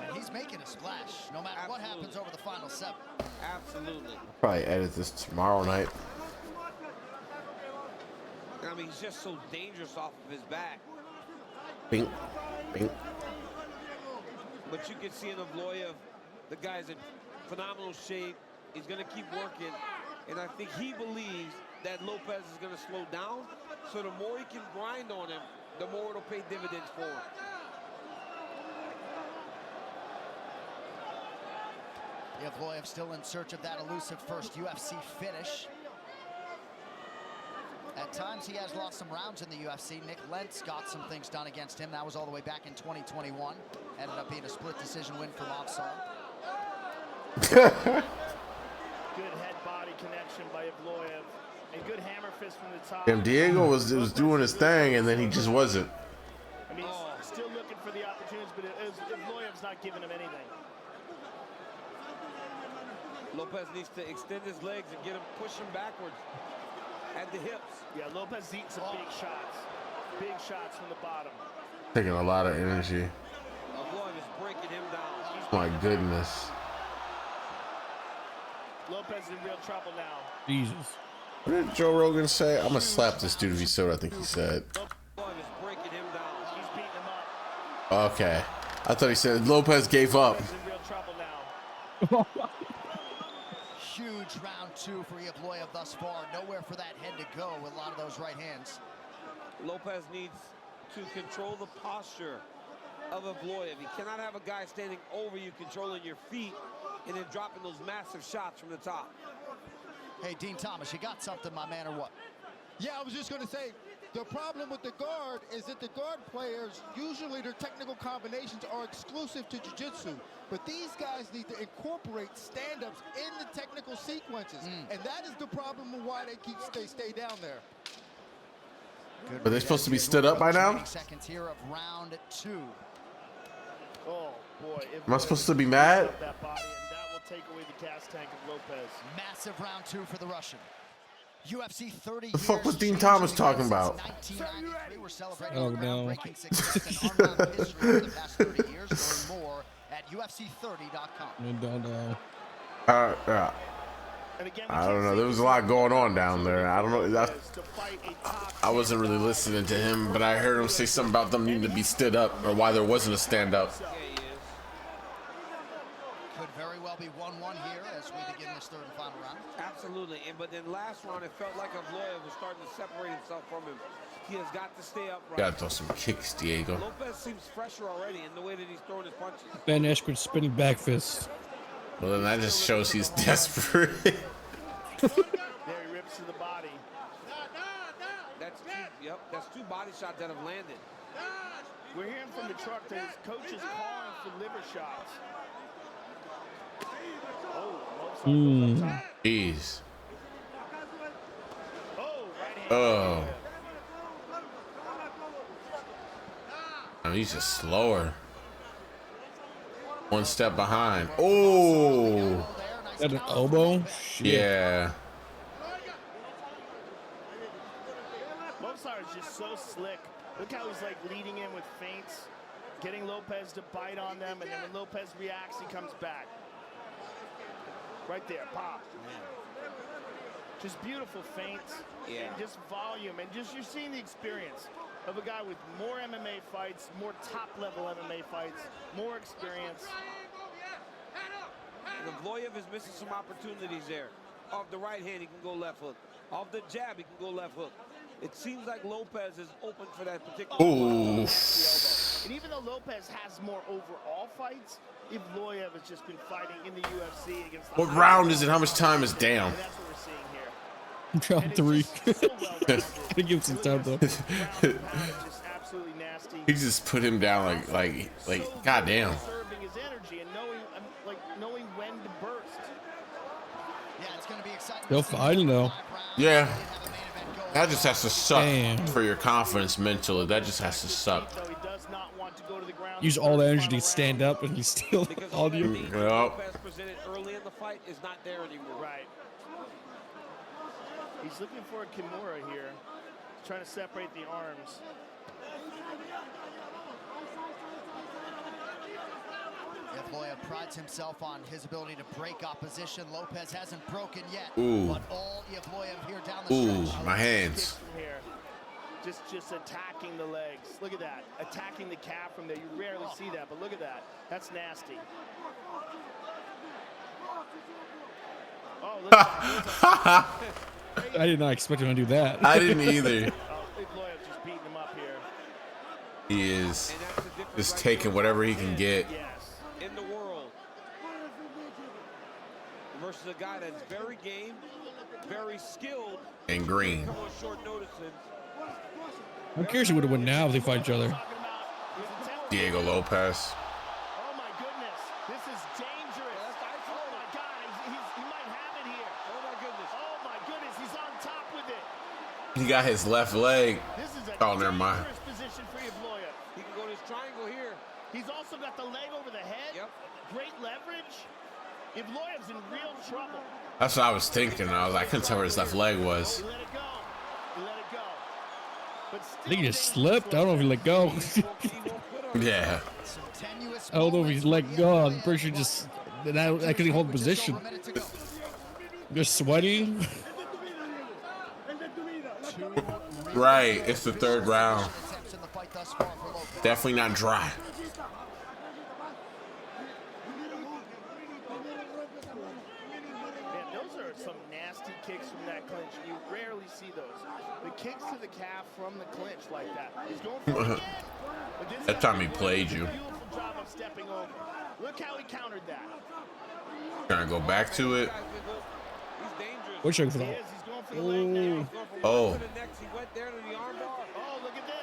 And he's making a splash, no matter what happens over the final 7. Absolutely. Probably edit this tomorrow night. I mean, he's just so dangerous off of his back. Bink, bink. But you can see in Evloev, the guy's in phenomenal shape. He's going to keep working. And I think he believes that Lopez is going to slow down. So the more he can grind on him, the more it'll pay dividends for him. Evloev still in search of that elusive first UFC finish. At times, he has lost some rounds in the UFC. Nick Lentz got some things done against him. That was all the way back in 2021. Ended up being a split decision win for Mobsar. Good head-body connection by Evloev. And good hammer fist from the top. And Diego was doing his thing, and then he just wasn't. I mean, he's still looking for the opportunities, but Evloev's not giving him anything. Lopez needs to extend his legs and get him, push him backwards at the hips. Yeah, Lopez eating some big shots. Big shots from the bottom. Taking a lot of energy. Evloev is breaking him down. My goodness. Lopez in real trouble now. Jesus. What did Joe Rogan say? I'm gonna slap this dude if he said what I think he said. Evloev is breaking him down. He's beating him up. Okay. I thought he said Lopez gave up. He's in real trouble now. Huge round 2 for Evloev thus far. Nowhere for that head to go with a lot of those right hands. Lopez needs to control the posture of Evloev. He cannot have a guy standing over you, controlling your feet, and then dropping those massive shots from the top. Hey, Dean Thomas, you got something, my man, or what? Yeah, I was just going to say, the problem with the guard is that the guard players, usually their technical combinations are exclusive to jiu-jitsu. But these guys need to incorporate stand-ups in the technical sequences. And that is the problem with why they stay down there. Are they supposed to be stood up by now? Seconds here of round 2. Oh boy! Am I supposed to be mad? That body, and that will take away the gas tank of Lopez. Massive round 2 for the Russian. UFC 30 The fuck was Dean Thomas talking about? 1993, we're celebrating Oh, no. groundbreaking success in unrivaled history over the past 30 years. Learn more at UFC30.com. I don't know. And again, I don't know. There was a lot going on down there. I don't know. I wasn't really listening to him, but I heard him say something about them needing to be stood up, or why there wasn't a stand up. Could very well be 1-1 here as we begin this third and final round. Absolutely, but then last round, it felt like Evloev was starting to separate himself from him. He has got to stay upright. Gotta throw some kicks, Diego. Lopez seems fresher already in the way that he's throwing his punches. Ben Askren spinning back fist. Well, then that just shows he's desperate. There he rips to the body. That's two body shots that have landed. We're hearing from the truck that his coach is calling for liver shots. Oh, Jeez. oh, right hand. Oh. Oh, he's just slower. One step behind. Oh. Got an elbow? Shit. Yeah. Mozart is just so slick. Look how he's like leading in with feints, getting Lopez to bite on them, and then when Lopez reacts, he comes back. Right there, pop. Just beautiful feints, and just volume, and just you're seeing the experience of a guy with more MMA fights, more top-level MMA fights, more experience. And Evloev is missing some opportunities there. Off the right hand, he can go left hook. Off the jab, he can go left hook. It seems like Lopez is open for that particular. Ooh. And even though Lopez has more overall fights, Evloev has just been fighting in the UFC against the What round is it? How much time is down? And that's what we're seeing here. Round 3. So well Gotta give him some time though. just absolutely nasty. He just put him down like goddamn. Conserving his energy and knowing when to burst. Yeah, it's going to be exciting. They'll fight though. Yeah. That just has to suck Damn. for your confidence mentally. That just has to suck. So he does not want to go to the ground. Use all the energy to stand up and he's still Because on the you. technique that Lopez presented early in the fight is not there anymore. Right. He's looking for a Kimura here. He's trying to separate the arms. Evloev prides himself on his ability to break opposition. Lopez hasn't broken yet. Ooh. But all Evloev here down the Ooh, stretch. my hands. From here. Just attacking the legs. Look at that. Attacking the calf from there. You rarely see that, but look at that. That's nasty. Oh, look at that. I did not expect him to do that. I didn't either. Evloev just beating him up here. He is And that's the difference just right taking there. whatever he can get. Yes. In the world versus a guy that's very game, very skilled, And green. come on short notice. I'm curious who would have won now if they fight each other. Diego Lopez. Oh my goodness, this is dangerous. Oh my God, he might have it here. Oh my goodness. Oh my goodness, he's on top with it. He got his left leg. This is a Oh, never mind. dangerous position for Evloev. He can go to this triangle here. He's also got the leg over the head. Yep. Great leverage. Evloev's in real trouble. That's what I was thinking. I couldn't tell where his left leg was. He let it go. He let it go. But I think he just slipped. I don't know if he let go. Yeah. Some tenuous I don't know if he's let moments. go. I'm pretty sure just I couldn't hold position. Just over a minute to go. Just sweaty. Right. It's the third round. Attempts in the fight thus far for Lopez. Definitely not dry. Man, those nasty kicks from that clinch. You rarely see those. The kicks to the calf from the clinch like that. He's going for it again. But this That time he played you. Beautiful job of stepping over. Look how he countered that. Trying to go back to it. He's dangerous. What's your for He the is. He's going for the leg now. Oh. To the next, he went there to the armbar. Oh, look at this.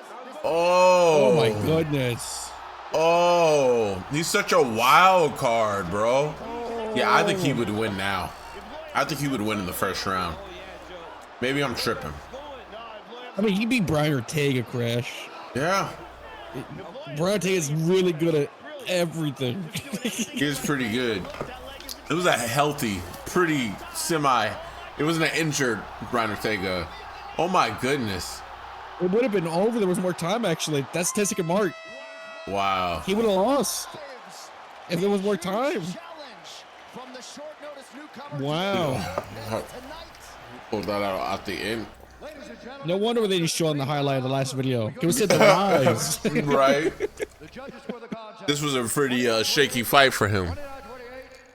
Oh. Oh my goodness. Oh, he's such a wild card, bro. Yeah, I think he would win now. I think he would win in the first round. Maybe I'm tripping. I mean, he beat Brian Ortega, Crash. Yeah, Brian Ortega is really good at everything. he was pretty good. It was a healthy, pretty semi. It wasn't an injured Brian Ortega. Oh my goodness. It would have been over. There was more time, actually. That's Tessica Mark. Wow. He would have lost if there was more time. Wow. Pulled that out at the end. No wonder they didn't show on the highlight of the last video. It was said the lies. Right. This was a pretty shaky fight for him. 29-28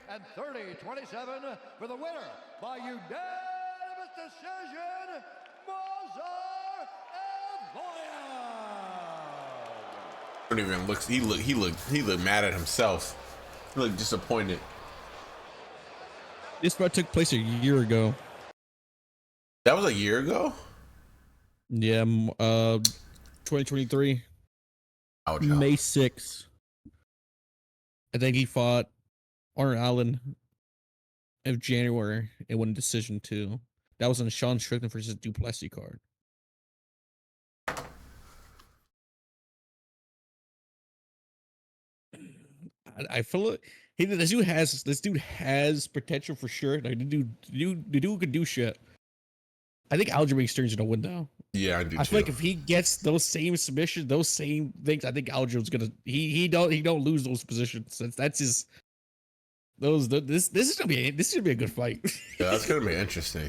and 30-27 for the winner by unanimous decision, Mozart and Don't even look. He looked mad at himself. He looked disappointed. This fight took place a year ago. That was a year ago. Yeah, 2023, Ouch. May 6th. I think he fought Arnold Allen of January and won a decision too. That was on Sean Strickland versus Duplessis card. I feel like this dude has potential for sure. Like the dude could do shit. I think Aljamain Sterling's gonna win though. Yeah, I do. I feel like if he gets those same submissions, those same things, I think Aljamain's gonna he don't lose those positions. That's his. This is gonna be a good fight. Yeah, that's gonna be interesting.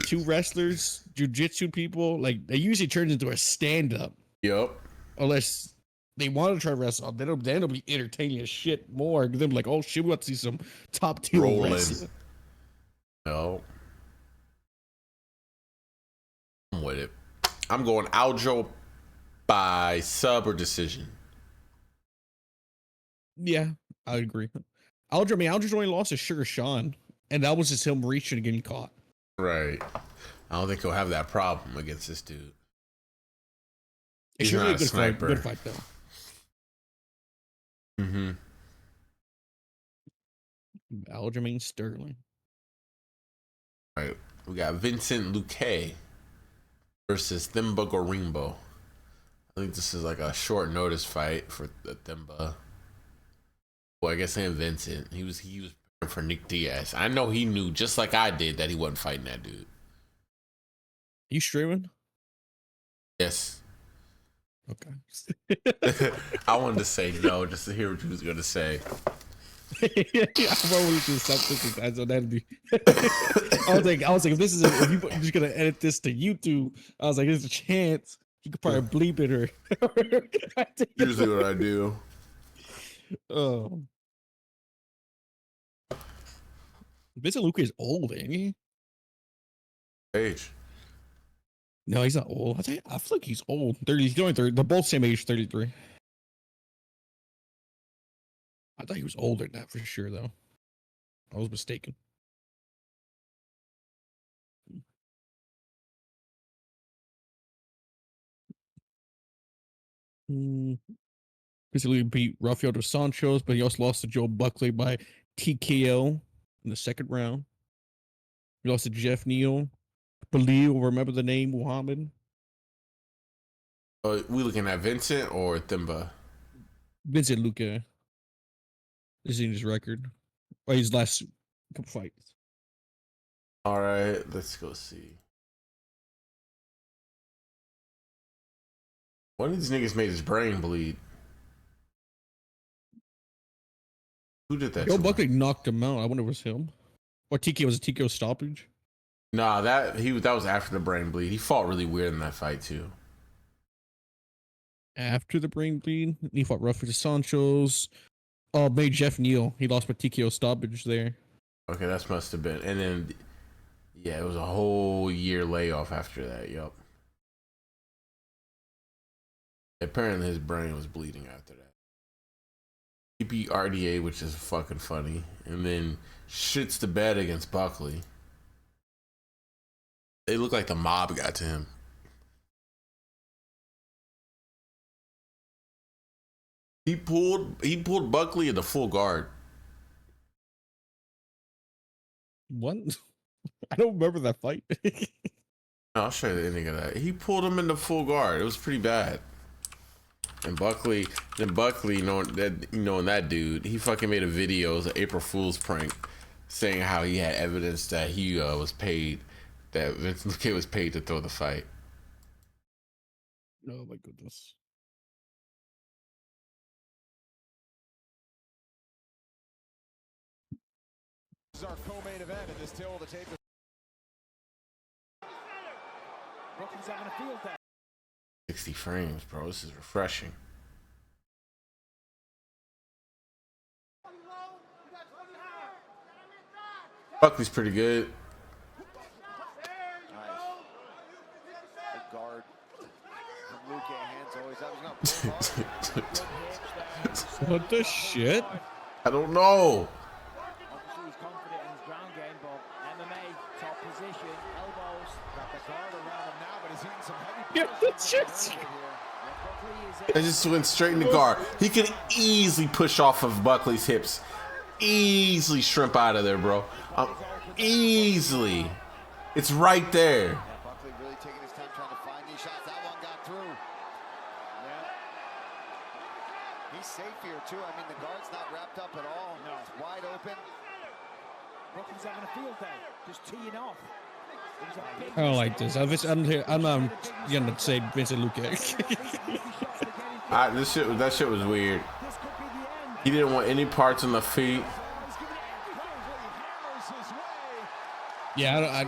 Two wrestlers, jiu-jitsu people, like they usually turns into a stand-up. Yep. Unless they want to try to wrestle, then it'll be entertaining as shit more. They'll be like, oh shit, we want to see some top tier wrestling. No. I'm with it. I'm going Aljo by sub or decision. Yeah, I agree. Aljo's only lost to Sugar Sean, and that was just him reaching and getting caught. Right. I don't think he'll have that problem against this dude. It should be a good fight. Good fight though. Mm-hmm. Aljamain Sterling. All right. We got Vincent Luque versus Thimba Gorimbo. I think this is like a short notice fight for the Thimba. Well, I guess and Vincent. He was preparing for Nick Diaz. I know he knew just like I did that he wasn't fighting that dude. You streaming? Yes. Okay. I wanted to say no just to hear what you was gonna say. Yeah, I probably do something. So that'd be. I was like, if this is if you're just gonna edit this to YouTube, I was like, there's a chance you could probably bleep it or. Usually what I do. Oh. Vincent Luque is old, ain't he? Age. No, he's not old. I feel like he's old. 30. He's going 30. They're both same age, 33. I thought he was older than that for sure, though. I was mistaken. Basically beat Rafael dos Santos, but he also lost to Joe Buckley by TKO in the second round. He lost to Jeff Neal. Believe, remember the name, Muhammad? We looking at Vincent or Thimba? Vincent Luque. This is in his record. Or his last couple fights. All right, let's go see. One of these niggas made his brain bleed. Who did that? Joe Buckley knocked him out. I wonder if it was him. Or TKO, was a TKO stoppage? Nah, that was after the brain bleed. He fought really weird in that fight too. After the brain bleed, he fought Rafael dos Santos. Oh, made Jeff Neal. He lost by TKO stoppage there. Okay, that must have been. And then, yeah, it was a whole year layoff after that. Yup. Apparently, his brain was bleeding after that. He beat RDA, which is fucking funny, and then shits the bed against Buckley. It looked like the mob got to him. He pulled Buckley in the full guard. What? I don't remember that fight. I'll show you the ending of that. He pulled him in the full guard. It was pretty bad. And Buckley, knowing that dude, he fucking made a video, it was an April Fool's prank, saying how he had evidence that he was paid, that Vincent Luque was paid to throw the fight. Oh my goodness. This is our co-main event in this tail of the tape. Brooklyn's having a field day. 60 frames, bro. This is refreshing. Buckley's pretty good. Nice. The guard from Luque, hands always up. He's gonna What the shit? I don't know. obviously he's confident in his ground game, but MMA, top position, elbows. Got the guard around him now, but he's eating some heavy Yeah, punches that's from the just- earlier here. I just went straight in the guard. He could easily push off of Buckley's hips. Easily shrimp out of there, bro. Easily. It's right there. Yeah, Buckley really taking his time trying to find these shots. That one got through. Yeah. He's safe here, too. I mean, the guard's not wrapped up at all. No. It's wide open. Brooklyn's having a field day. Just teeing off. I don't like this. I'm not gonna say Vincent Luque. That shit was weird. He didn't want any parts on the feet. Yeah, I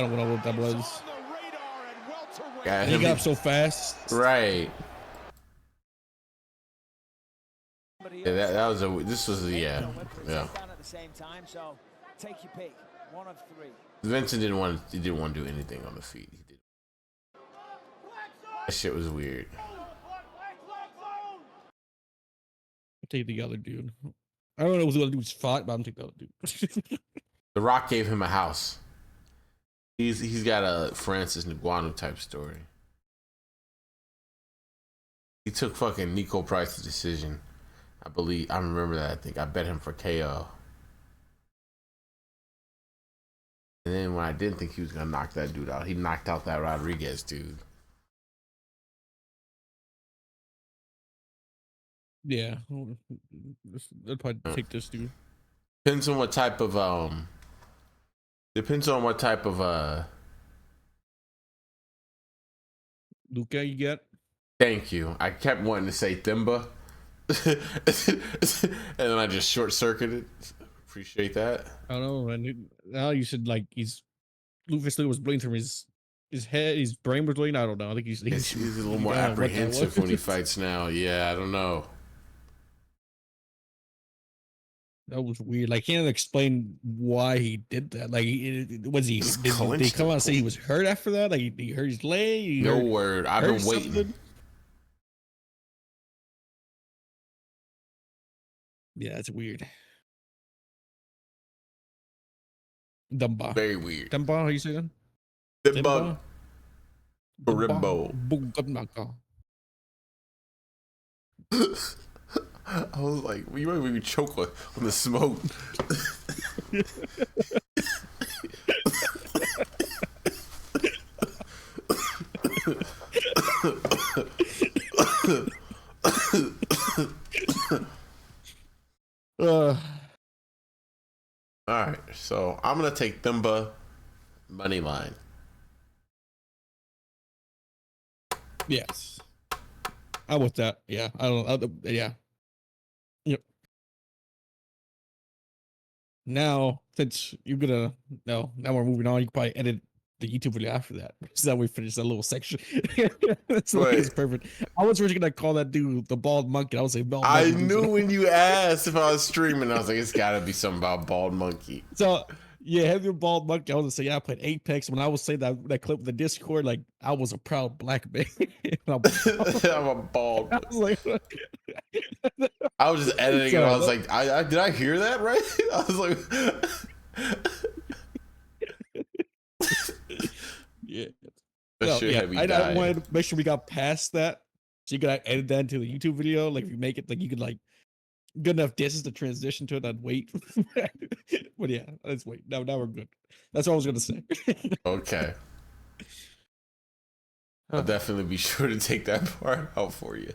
don't know what that was. Yeah, He got up so fast. Right. Yeah, that was this was yeah. At the same time, so take your pick. One of three. Vincent didn't want to do anything on the feet. He did. That shit was weird. Take the other dude. I don't know if the other dude's fought, but I'm taking the other dude. The Rock gave him a house. He's got a Francis Ngannou type story. He took fucking Nico Price's decision. I remember that. I think I bet him for KO. And then when I didn't think he was gonna knock that dude out, he knocked out that Rodriguez dude. Yeah, I'd probably take this dude. Depends on what type of Luque you get. Thank you. I kept wanting to say Thimba. And then I just short circuited. Appreciate that. I don't know. And now you said like Lucas was bleeding from his head, his brain was bleeding. I don't know. I think he's He's a little more I don't know what that apprehensive was. when he fights now. Yeah, I don't know. That was weird. Like, can't explain why he did that. Like, was he? Did they come out and say he was hurt after that? Like, he hurt his leg. No word. I've been waiting. Something? Yeah, it's weird. Dumba. Very weird. Dumba, how you say that? Thimba. Rimbo. Dumba. I was like, you might make me choke on the smoke. All right, so I'm gonna take Thimba money line. Yes. I with that. Yeah. Yeah. Yep. Now, since you're gonna now we're moving on, you can probably edit the YouTube video after that. So that we finished that little section. So Wait. it's perfect. I was originally gonna call that dude the bald monkey. I was like, bald I monkey. knew when you asked if I was streaming, I was like, it's gotta be something about bald monkey. So yeah, having a bald monkey. I was gonna say, yeah, I played Apex. When I was saying that clip with the Discord, like I was a proud black man. I'm a bald. I was like, I was just editing So, it. I was like, I did I hear that right? I was like, yeah. that No, shit yeah, had me I dying. wanted to make sure we got past that. So you could edit that into the YouTube video. Like if you make it like you could like good enough distance to transition to it, I'd wait. But yeah, let's wait. Now we're good. That's what I was gonna say. Okay. I'll definitely be sure to take that part out for you.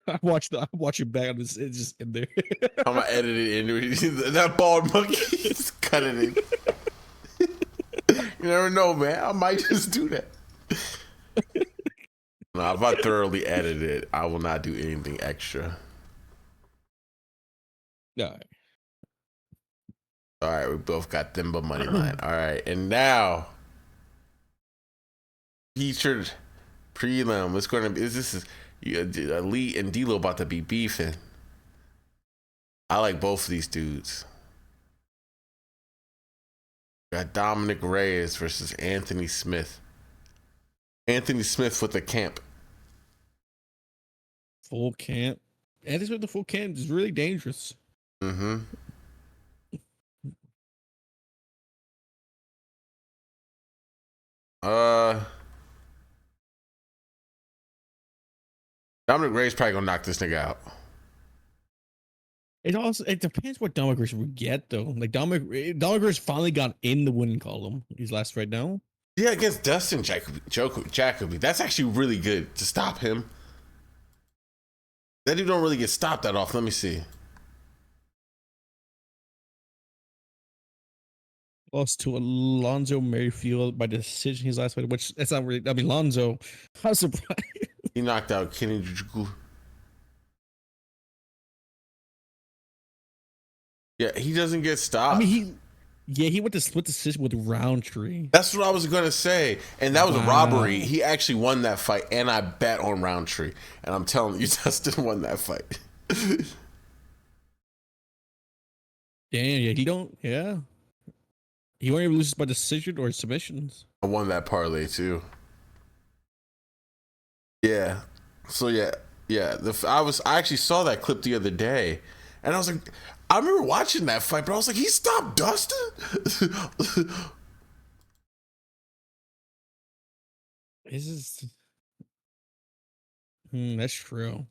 I watch it back on this. It's just in there. I'm gonna edit it into it. That bald monkey. Just cut it in. You never know, man. I might just do that. No, if I thoroughly edit it, I will not do anything extra. No. All right, we both got Thimba money line. All right, and now featured prelim. It's going to be. This is Elite and D'Lo about to be beefing. I like both of these dudes. Got Dominic Reyes versus Anthony Smith. Anthony Smith with the camp. Full camp. Anthony Smith with the full camp is really dangerous. Mm-hmm. Dominic Reyes probably gonna knock this nigga out. It depends what Dominic Reyes we get though. Like Dominic Reyes finally got in the winning column. He's last right now. Yeah, against Dustin Jacoby. That's actually really good to stop him. That dude don't really get stopped that often. Let me see. Lost to Alonzo Merrifield by decision his last fight, which that's not really. I mean, Lonzo. I'm surprised. He knocked out Kenny Juku. Yeah, he doesn't get stopped. I mean, he went to split decision with Roundtree. That's what I was gonna say, and that was a robbery. He actually won that fight, and I bet on Roundtree. And I'm telling you, Dustin won that fight. Damn, yeah, he don't. Yeah, he won't even lose by decision or submissions. I won that parlay too. Yeah. So yeah. I actually saw that clip the other day, and I was like, I remember watching that fight, but I was like, he stopped Dustin. This is. That's true.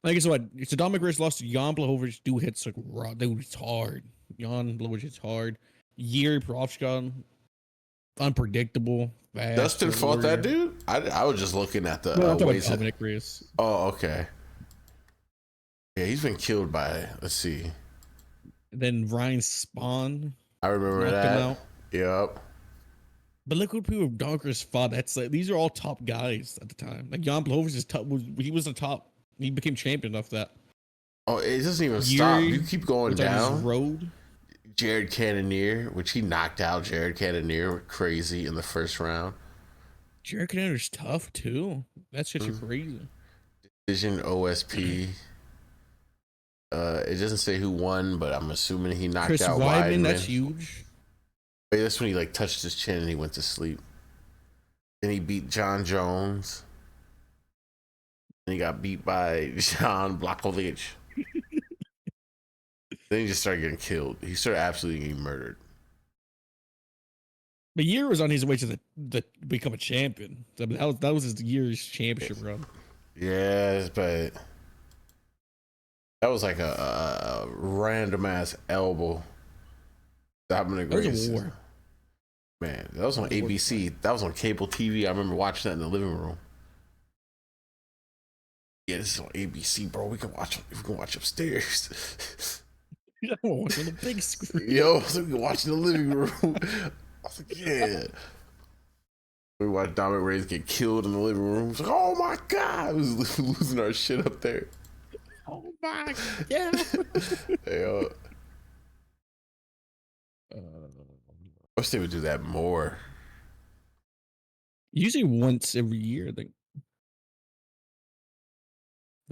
Like so, so Dominic Reyes lost to Jan Blachowicz. Dude hits like raw. Dude, it's hard. Jan Blachowicz hits hard. Yuri Perovsky, unpredictable. Fast, Dustin fought that dude. I was just looking at the ways. Dominic Reyes. Oh, okay. Yeah, he's been killed by. Let's see. Then Ryan Spawn. I remember that. Yep. But look what people Dominic Reyes fought. That's like these are all top guys at the time. Like Jan Blachowicz is top. He was the top. He became champion off that. Oh, it doesn't even stop. You keep going down. Road. Jared Cannonier, which he knocked out Jared Cannonier crazy in the first round. Jared Cannonier's tough too. That's just crazy. Decision OSP. It doesn't say who won, but I'm assuming he knocked out Weidman. That's huge. Wait, that's when he like touched his chin and he went to sleep. Then he beat John Jones. And he got beat by Jan Blachowicz. Then he just started getting killed. He started absolutely getting murdered. But Year was on his way to the become a champion. I mean, that was his year's championship run. Yes, but that was like a random ass elbow. That was a war. Man, that was on ABC. That was on cable TV. I remember watching that in the living room. Yeah, this is on ABC, bro. We can watch upstairs. I'm watching the big screen. Yo, so we can watch in the living room. I was like, yeah. We watched Dominic Reyes get killed in the living room. It's like, oh my god, we was losing our shit up there. Oh my god. I wish they would do that more. Usually once every year. I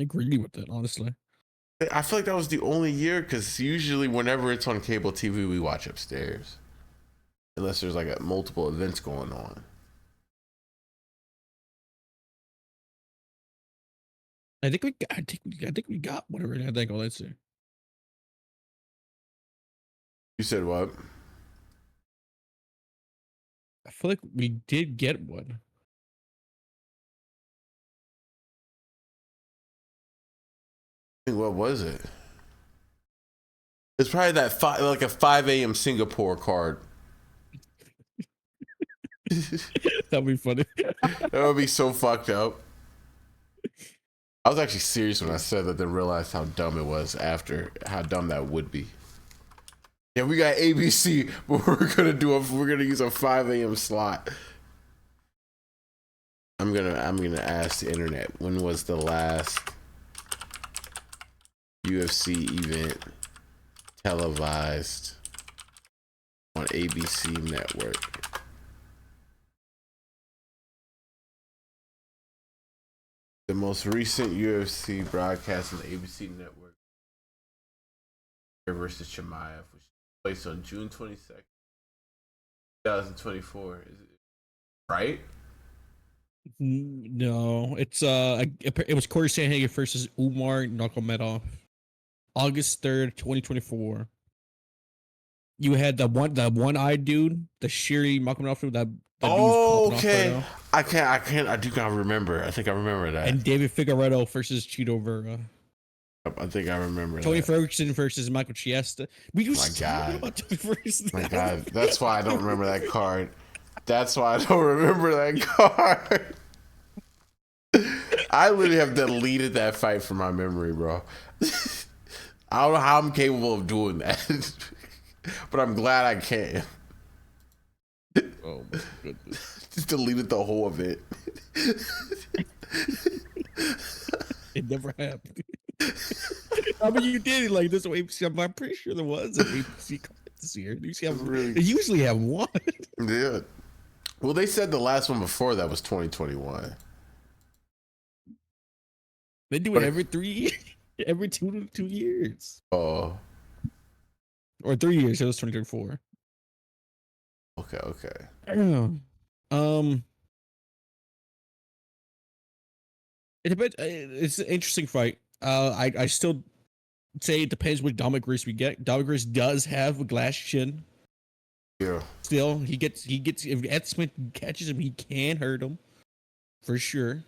agree with it, honestly. I feel like that was the only year because usually whenever it's on cable TV, we watch upstairs, unless there's like multiple events going on. I think we got whatever. I think. Oh, let's see. You said what? I feel like we did get one. What was it? It's probably that like a 5 a.m. Singapore card. That'd be funny. That would be so fucked up. I was actually serious when I said that, then realized how dumb it was after how dumb that would be. Yeah, we got ABC, but we're gonna use a 5 a.m. slot. I'm gonna ask the internet, when was the last UFC event televised on ABC network? The most recent UFC broadcast on the ABC network versus Chimaev, which took place on June 22nd, 2024. Is it right? No, it was Corey Sandhagen versus Umar Nurmagomedov, August 3rd, 2024. You had the one-eyed dude, the Shiri Makhmadov, that. Oh, okay. I do not remember. I think I remember that. And David Figueiredo versus Chito Vera. I think I remember Tony that. Ferguson versus Michael Chiesa. We used to talk about Tony Ferguson. My God, that's why I don't remember that card. That's why I don't remember that card. I literally have deleted that fight from my memory, bro. I don't know how I'm capable of doing that, but I'm glad I can. Oh my goodness! Just deleted the whole of it. It never happened. I mean, you did it like this way. I'm pretty sure there was an ABC card this year. They usually have one. Yeah. Well, they said the last one before that was 2021. They do it every every two years. Oh. Or 3 years. It was 2024. Okay. It depends. It's an interesting fight. I still say it depends what Dominic Cruz we get. Dominic Cruz does have a glass chin. Yeah. Still, he gets. If Ed Smith catches him, he can hurt him, for sure.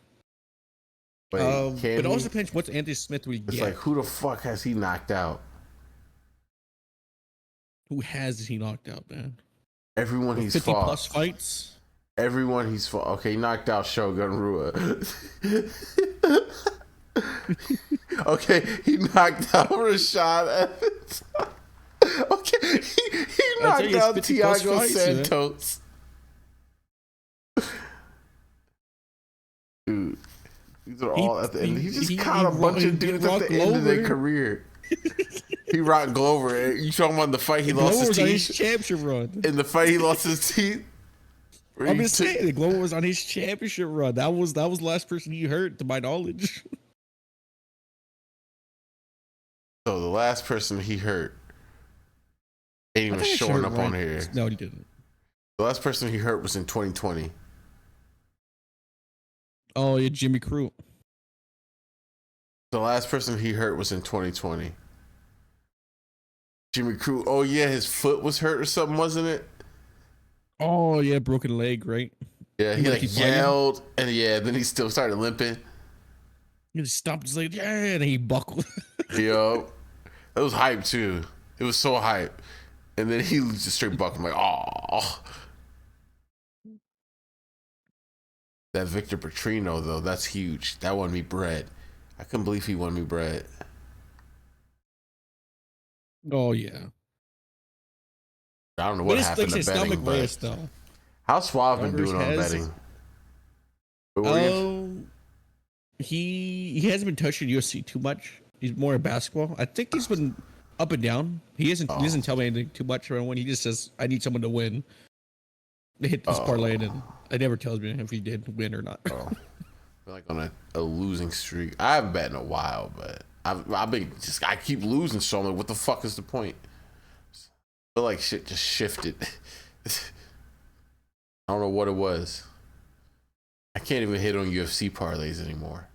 Wait, but it also depends what's Anthony Smith we get. It's like, who the fuck has he knocked out? Who has he knocked out, man? Everyone he's 50 fought. plus fights. Everyone he's fought. Okay, he knocked out Shogun Rua. Okay, he knocked out Rashad Evans. Okay, he knocked out Thiago Santos. Dude, these are all at the end. He just caught a bunch of dudes at the end of their career. He rocked Glover. You talking about the fight he lost his teeth? On his championship run. In the fight he lost his teeth. I'm just saying, the Glover was on his championship run. That was the last person he hurt, to my knowledge. So the last person he hurt ain't even showing up on here. No, he didn't. The last person he hurt was in 2020. Oh yeah, Jimmy Crute. The last person he hurt was in 2020. Jimmy Crute. Oh yeah, his foot was hurt or something, wasn't it? Oh yeah, broken leg, right? Yeah, he like yelled, and then he still started limping. He just stopped his leg, and he buckled. Yo, that was hype too. It was so hype, and then he just straight buckled. I'm like, oh. That Victor Petrino though, that's huge. That won me bread. I couldn't believe he won me bread. Oh yeah. I don't know what happened to betting, but how's Suave been doing on betting? He hasn't been touching UFC too much. He's more in basketball. I think he's been up and down. He doesn't tell me anything too much around when he just says, "I need someone to win." They hit this parlay, and it never tells me if he did win or not. Like on a losing streak. I haven't bet in a while, but I keep losing, so I'm like, what the fuck is the point? I feel like shit just shifted. I don't know what it was. I can't even hit on UFC parlays anymore.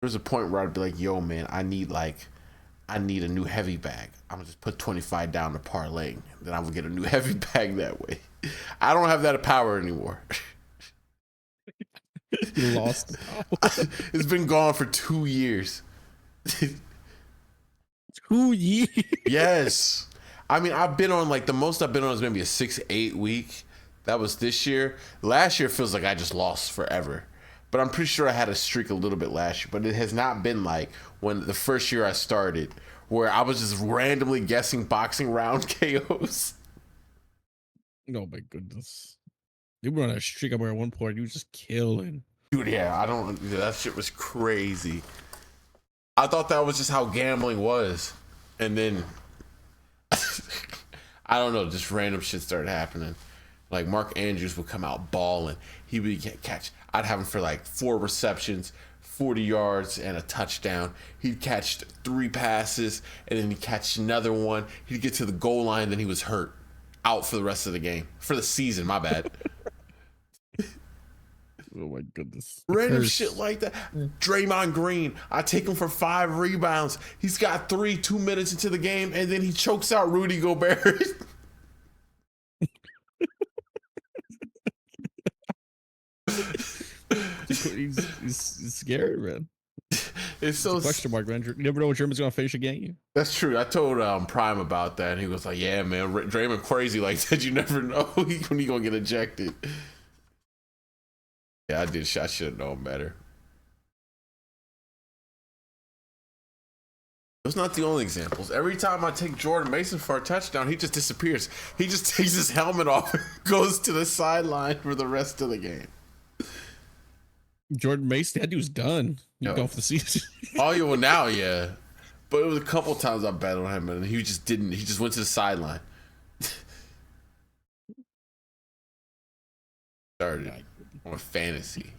There's a point where I'd be like, yo man, I need a new heavy bag. I'm gonna just put 25 down to parlay, then I will get a new heavy bag that way. I don't have that power anymore. You lost. It's been gone for 2 years. 2 years? Yes. I mean, I've been on, like, the most I've been on is maybe a 6-8 week. That was this year. Last year feels like I just lost forever. But I'm pretty sure I had a streak a little bit last year. But it has not been like when the first year I started, where I was just randomly guessing boxing round KOs. Oh my goodness. You were on a streak up there at one point. You was just killing. Dude, yeah, that shit was crazy. I thought that was just how gambling was. And then, I don't know, just random shit started happening. Like Mark Andrews would come out balling. He would catch. I'd have him for like 4 receptions, 40 yards, and a touchdown. He'd catch 3 passes, and then he'd catch another one. He'd get to the goal line, then he was hurt. Out for the rest of the game. For the season, my bad. Oh my goodness. Random shit like that. Draymond Green, I take him for 5 rebounds. He's got 3 2 minutes into the game, and then he chokes out Rudy Gobert. He's scary, man. It's so question mark, man. You never know when German's gonna finish a game. That's true. I told Prime about that, and he was like, "Yeah, man, Draymond crazy like that. You never know when he gonna get ejected." Yeah, I did. I should have known better. Those not the only examples. Every time I take Jordan Mason for a touchdown, he just disappears. He just takes his helmet off and goes to the sideline for the rest of the game. Jordan Mason, that dude's done. He's gone for the season. Oh, yeah, well, now, yeah. But it was a couple times I bet on him, and he just didn't. He just went to the sideline. Started on fantasy.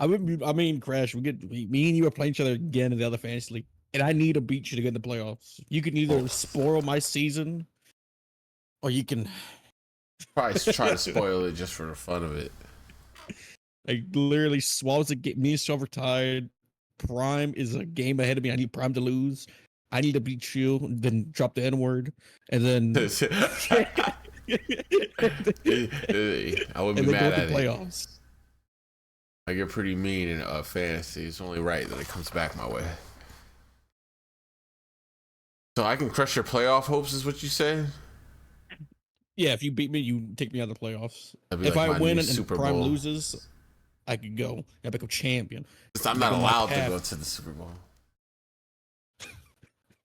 I mean, Crash, me and you are playing each other again in the other fantasy league, and I need to beat you to get in the playoffs. You can either spoil my season, or you can probably try to spoil it just for the fun of it. Like literally, Swallows me and Silver tied. Prime is a game ahead of me. I need Prime to lose. I need to beat you, then drop the N-word, and then I wouldn't be mad at playoffs. I get pretty mean in fantasy. It's only right that it comes back my way. So I can crush your playoff hopes, is what you say? Yeah, if you beat me, you take me out of the playoffs. If like I win and Super Prime Bowl loses, I could go. I become champion. I'm not allowed to go to the Super Bowl.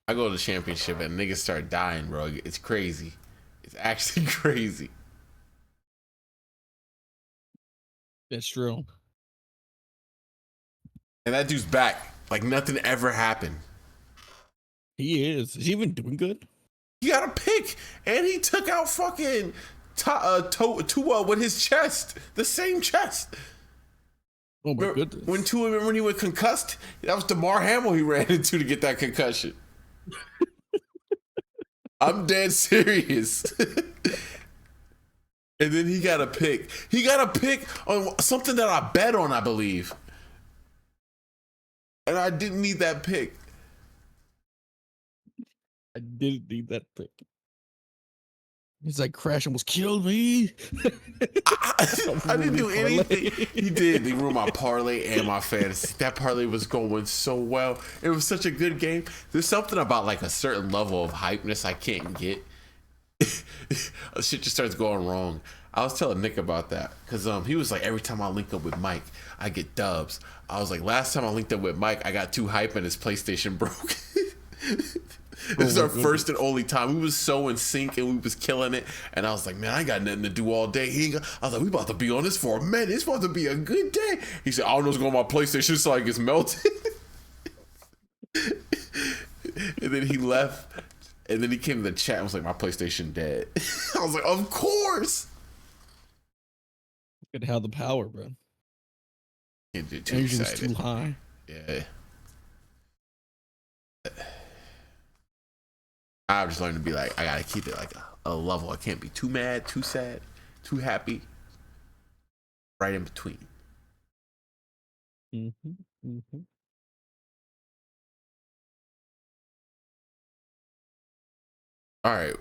I go to the championship and niggas start dying, bro. It's crazy. It's actually crazy. That's true. And that dude's back. Like nothing ever happened. He is. Is he even doing good? He got a pick, and he took out fucking Tua with his chest. The same chest. Oh my goodness. When Tua, when he went concussed, that was DeMar Hamlin he ran into to get that concussion. I'm dead serious. And then he got a pick. He got a pick on something that I bet on, I believe. And I didn't need that pick. I didn't need that pick. He's like, Crash almost killed me. I didn't do anything. He did. He ruined my parlay and my fantasy. That parlay was going so well. It was such a good game. There's something about like a certain level of hypeness I can't get. Shit just starts going wrong. I was telling Nick about that because he was like, every time I link up with Mike, I get dubs. I was like, last time I linked up with Mike, I got too hype and his PlayStation broke. This is our first and only time. We was so in sync and we was killing it. And I was like, man, I ain't got nothing to do all day. I was like, we about to be on this for a minute. It's about to be a good day. He said, I don't know what's going on my PlayStation so it gets melted. And then he left. And then he came to the chat and was like, my PlayStation dead. I was like, of course. Could have the power, bro. Can't do too Energy was excited. too high. Yeah. I've just learned to be like, I gotta keep it like a level. I can't be too mad, too sad, too happy. Right in between. Mm-hmm. Mm-hmm. All right.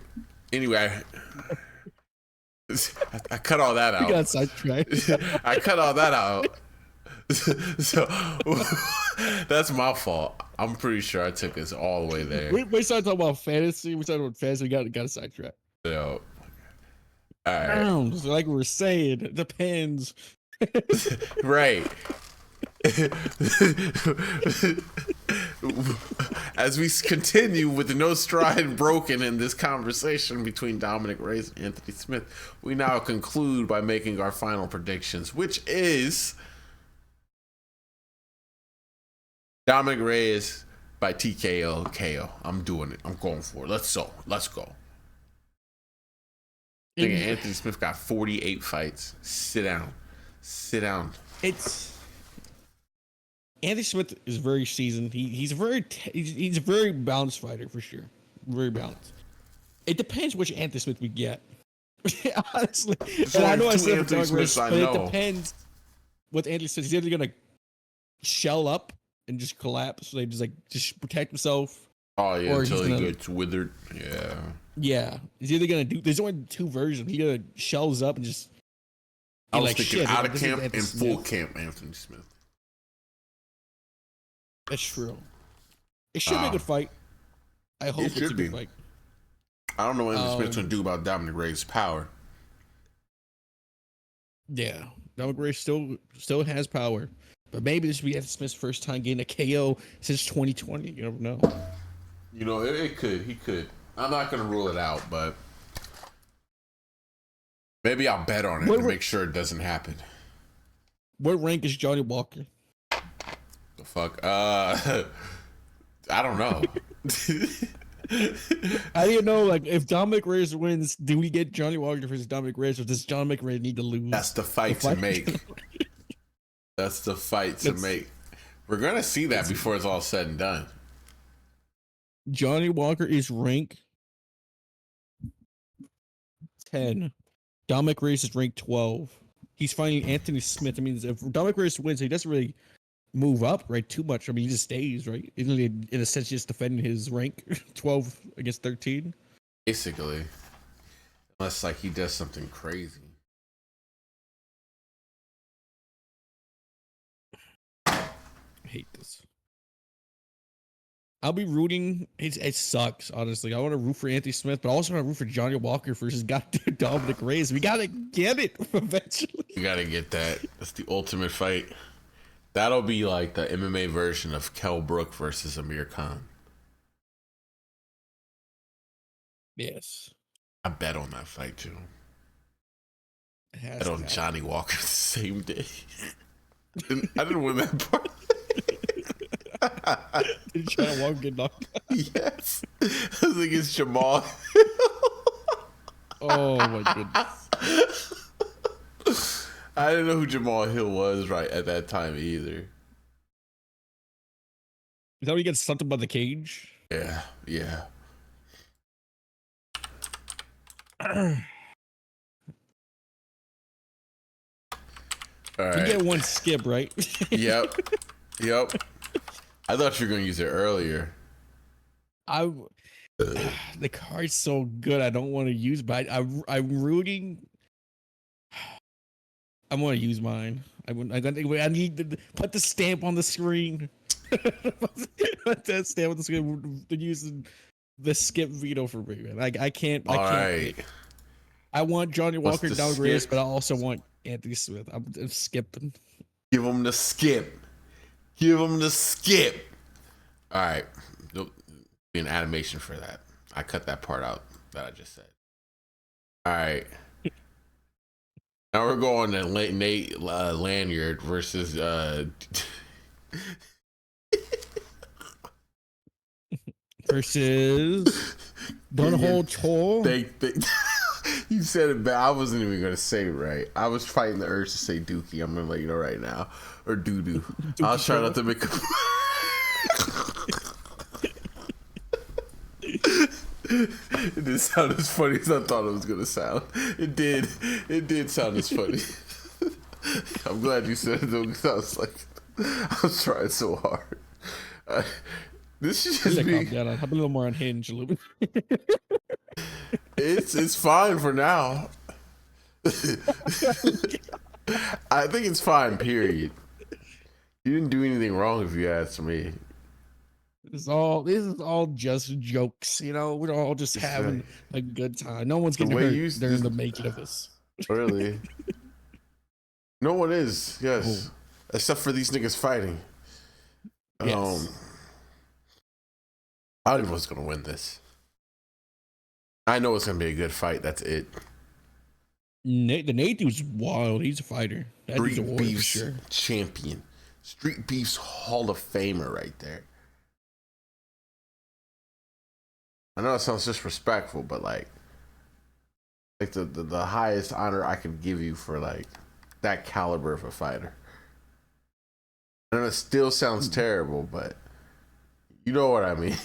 Anyway, I cut all that out. You got sidetracked. I cut all that out. So that's my fault. I'm pretty sure I took us all the way there. We started talking about fantasy. We started with fantasy. We got a sidetrack. So, all right. So like we were saying, it depends. Right. As we continue with no stride broken in this conversation between Dominic Reyes and Anthony Smith, we now conclude by making our final predictions, which is Dominic Reyes by TKO KO. I'm doing it. I'm going for it. Let's go. I think Anthony Smith got 48 fights. Sit down. It's Anthony Smith is very seasoned. He's a very balanced fighter for sure. Very balanced. It depends which Anthony Smith we get. Honestly, and I know I said Anthony Smith, but it depends with Anthony Smith. He's either gonna shell up and just collapse, so they just protect himself. Oh yeah, until he gets withered. Yeah. Yeah, he's either gonna do. There's only two versions. He either shells up and just. I was thinking out of camp and full camp Anthony Smith. That's true. It should be a good fight. I hope it's a good fight. I don't know what Anthony Smith's gonna do about Dominic Reyes' power. Yeah, Dominic Reyes still has power, but maybe this will be Anthony Smith's first time getting a KO since 2020. You never know. You know, it could. He could. I'm not gonna rule it out, but maybe I'll bet on it to make sure it doesn't happen. What rank is Johnny Walker? The fuck? I don't know. I didn't know, like, if Dominic Reyes wins, do we get Johnny Walker versus Dominic Reyes, or does Dominic Reyes need to lose? That's the fight to make. That's the fight to make. We're gonna see that before it's all said and done. Johnny Walker is rank 10. Dominic Reyes is ranked 12. He's fighting Anthony Smith. I mean, if Dominic Reyes wins, he doesn't really move up, right, too much. I mean, he just stays, right? Isn't he, in a sense, just defending his rank 12 against 13? Basically. Unless, like, he does something crazy. I hate this. I'll be rooting. It sucks, honestly. I want to root for Anthony Smith, but I also want to root for Johnny Walker versus goddamn Dominic Reyes. We gotta get it eventually. You gotta get that. That's the ultimate fight. That'll be like the MMA version of Kell Brook versus Amir Khan. Yes. I bet on that fight too. I bet on Johnny Walker the same day. I didn't win that part. Did Johnny Walker get knocked out? Yes. I think it's Jamal. Oh my goodness. I didn't know who Jamal Hill was right at that time either. Is that when he gets something by the cage? Yeah, yeah. All right. You get one skip, right? Yep. I thought you were gonna use it earlier. The card's so good. I don't want to use, but I'm rooting. I'm gonna use mine. I need to put the stamp on the screen. Put that stamp on the screen. Using the skip veto for me, man. I can't. All right. I want Johnny Walker down skip? Grace, but I also want Anthony Smith. I'm skipping. Give him the skip. All right. There'll be an animation for that. I cut that part out that I just said. All right. Now we're going to Nate Lanyard versus versus Dunhole Chol. You said it, but I wasn't even gonna say it right. I was fighting the urge to say Dookie. I'm gonna let you know right now, or doo doo. I was trying not to make. It didn't sound as funny as I thought it was gonna sound. It did. It did sound as funny. I'm glad you said it though, because I was like, I was trying so hard. This should just be. I'm a little more unhinged. A little bit. It's fine for now. I think it's fine. Period. You didn't do anything wrong, if you ask me. This is all just jokes, you know. We're all just having a good time. No one's getting hurt during the making of this. Really? No one is. Yes, except for these niggas fighting. Yes. I don't know what's gonna win this. I know it's gonna be a good fight. That's it. The Nate dude's wild. He's a fighter. That dude's a Street warrior for Beef's sure. champion. Street Beef's Hall of Famer right there. I know it sounds disrespectful, but like the highest honor I could give you for like that caliber of a fighter. And it still sounds terrible, but you know what I mean.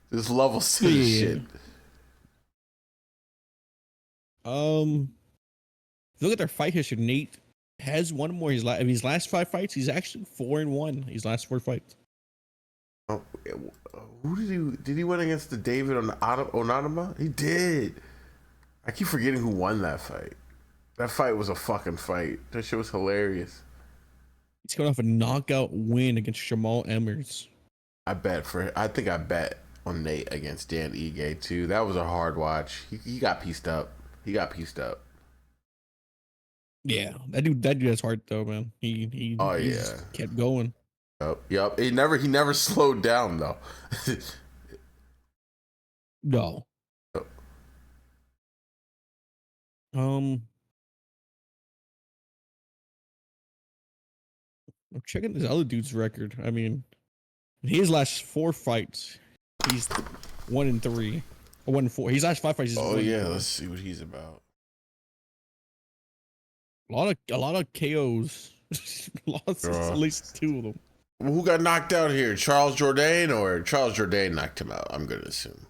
This level city shit. If you look at their fight history, Nate has one more. His last 5 fights, he's actually 4-1. His last 4 fights. Oh, who did he win against the David Onadama? He did. I keep forgetting who won that fight. That fight was a fucking fight. That shit was hilarious. He's coming off a knockout win against Jamal Emmers. I think I bet on Nate against Dan Ige too. That was a hard watch. He got pieced up. Yeah, that dude has heart though, man. He just kept going. Yep. He never slowed down though. No. Yep. I'm checking this other dude's record. I mean, in his last 4 fights, he's 1-3. Or 1-4. His last 5 fights is 1-4. Let's see what he's about. A lot of KOs. Lost at least 2 of them. Well, who got knocked out here? Charles Jourdain, or Charles Jourdain knocked him out? I'm gonna assume.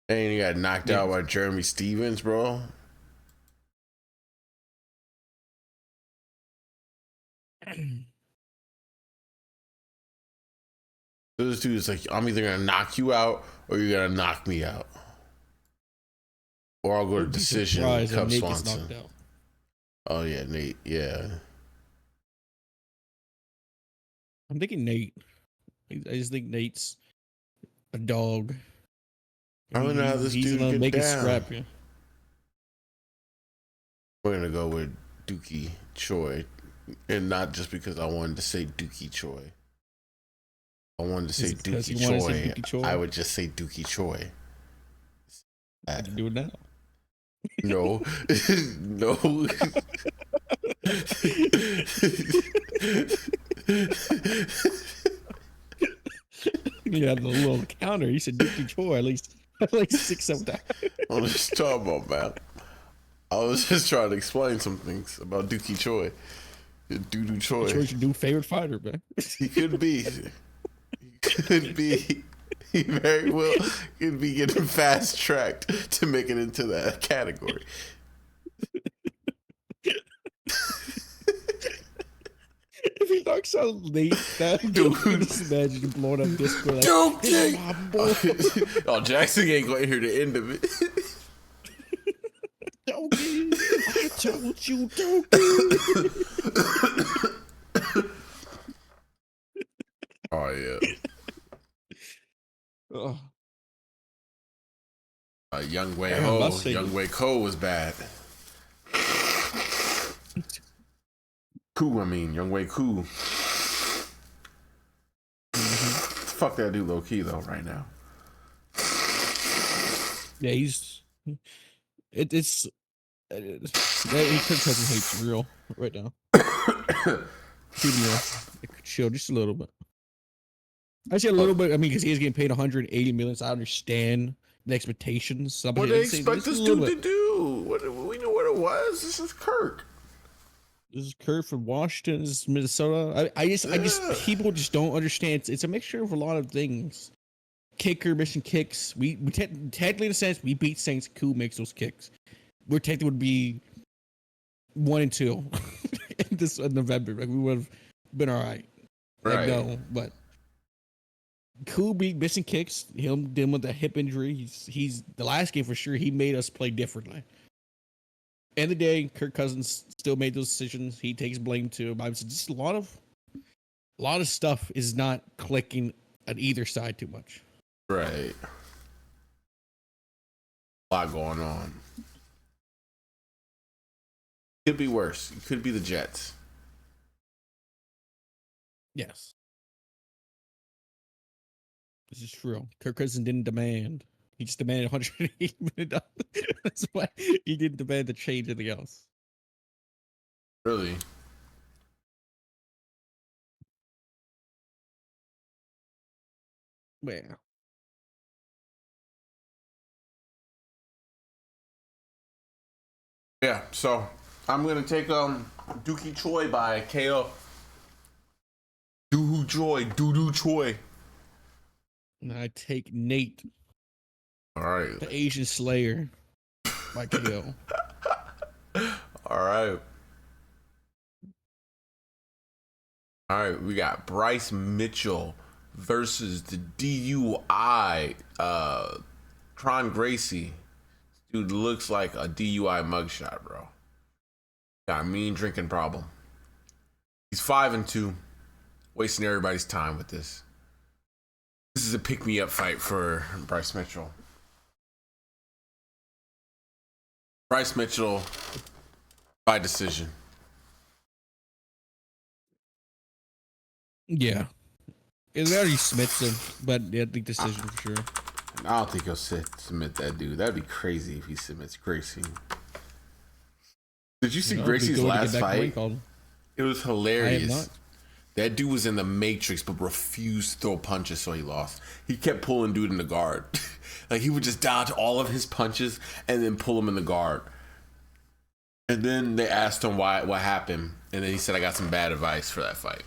And he got knocked out by Jeremy Stevens, bro. This dude is like, I'm either gonna knock you out or you're gonna knock me out, or I'll go to decision. Cub Swanson. Oh yeah, Nate. Yeah. I'm thinking Nate. I just think Nate's a dog. I don't know how this dude gonna get make down. it scrappy. We're gonna go with Dookie Choi, and not just because I wanted to say Dookie Choi. I wanted to say Dookie Choi. I would just say Dookie Choi. I can do it now. No, no. Yeah, the little counter. You said Dookie Choi at least like 6-7 times. What was you talking about, man? I was just trying to explain some things about Dookie Choi. Doo-doo Choi. Choi's your new favorite fighter, man. He could be. He could be. He very well could be getting fast tracked to make it into that category. If he knocks out Nate, that dude, just imagine him blowing up Discord. Like, Dookie! Oh, Jackson ain't going to hear the end of it. Dookie! I told you, Dookie! Oh, yeah. Young Wei Ho. Young Wei Ko was bad. Young Wei Koo. Fuck that dude low key though right now. Yeah, he criticizing hate's real right now. Chill just a little bit. I see a little bit. I mean, because he's getting paid 180 million. So I understand the expectations. So What they expect this dude to do? We knew what it was. This is Kirk. This is Kurt from Washington. This is Minnesota. I just people just don't understand. It's a mixture of a lot of things. Kicker missing kicks. We technically in a sense we beat Saints. Who makes those kicks? We're technically would be 1-2 in November. Like we would have been all right. Like, no, but Koo beat missing kicks. Him dealing with a hip injury. He's the last game for sure. He made us play differently. End of the day, Kirk Cousins still made those decisions. He takes blame too. But just a lot of stuff is not clicking on either side too much. Right. A lot going on. Could be worse. It could be the Jets. Yes. This is true. Kirk Cousins didn't demand. He just demanded $180 million. That's why he didn't demand to change anything else. Really? Yeah. Yeah, so I'm gonna take Dookie Choi by KO. Doo Choi. And I take Nate. All right. The Asian Slayer by KO. All right. All right, we got Bryce Mitchell versus the DUI Tron Gracie. Dude looks like a DUI mugshot, bro. Got a mean drinking problem. He's 5-2, wasting everybody's time with this. This is a pick-me-up fight for Bryce Mitchell. Bryce Mitchell by decision. Yeah. It already submits him, but yeah, the decision for sure. I don't think he'll submit that dude. That'd be crazy if he submits Gracie. Did you see Gracie's last fight? It was hilarious. I have not. That dude was in the Matrix but refused to throw punches, so he lost. He kept pulling dude in the guard. Like he would just dodge all of his punches and then pull him in the guard. And then they asked him what happened, and then he said, "I got some bad advice for that fight."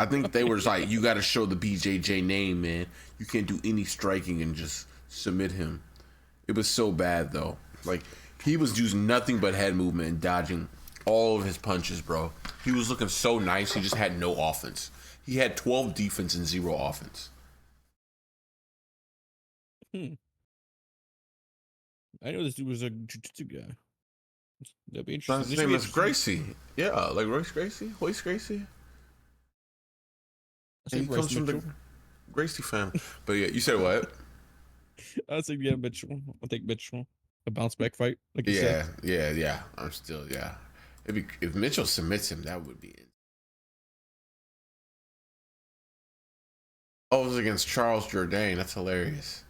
I think they were like, "You got to show the BJJ name, man. You can't do any striking and just submit him." It was so bad though. Like he was using nothing but head movement and dodging all of his punches, bro. He was looking so nice. He just had no offense. He had 12 defense and 0 offense. I know this dude was a jiu-jitsu guy. That'd be interesting. His name is Gracie. Yeah, like Royce Gracie. He comes from the Gracie family. But yeah, you said what? I was like, yeah, Mitchell. I'll take Mitchell. A bounce back fight. Like you yeah, said. yeah. I'm still, yeah. If Mitchell submits him, that would be it. Oh, it was against Charles Jourdain. That's hilarious.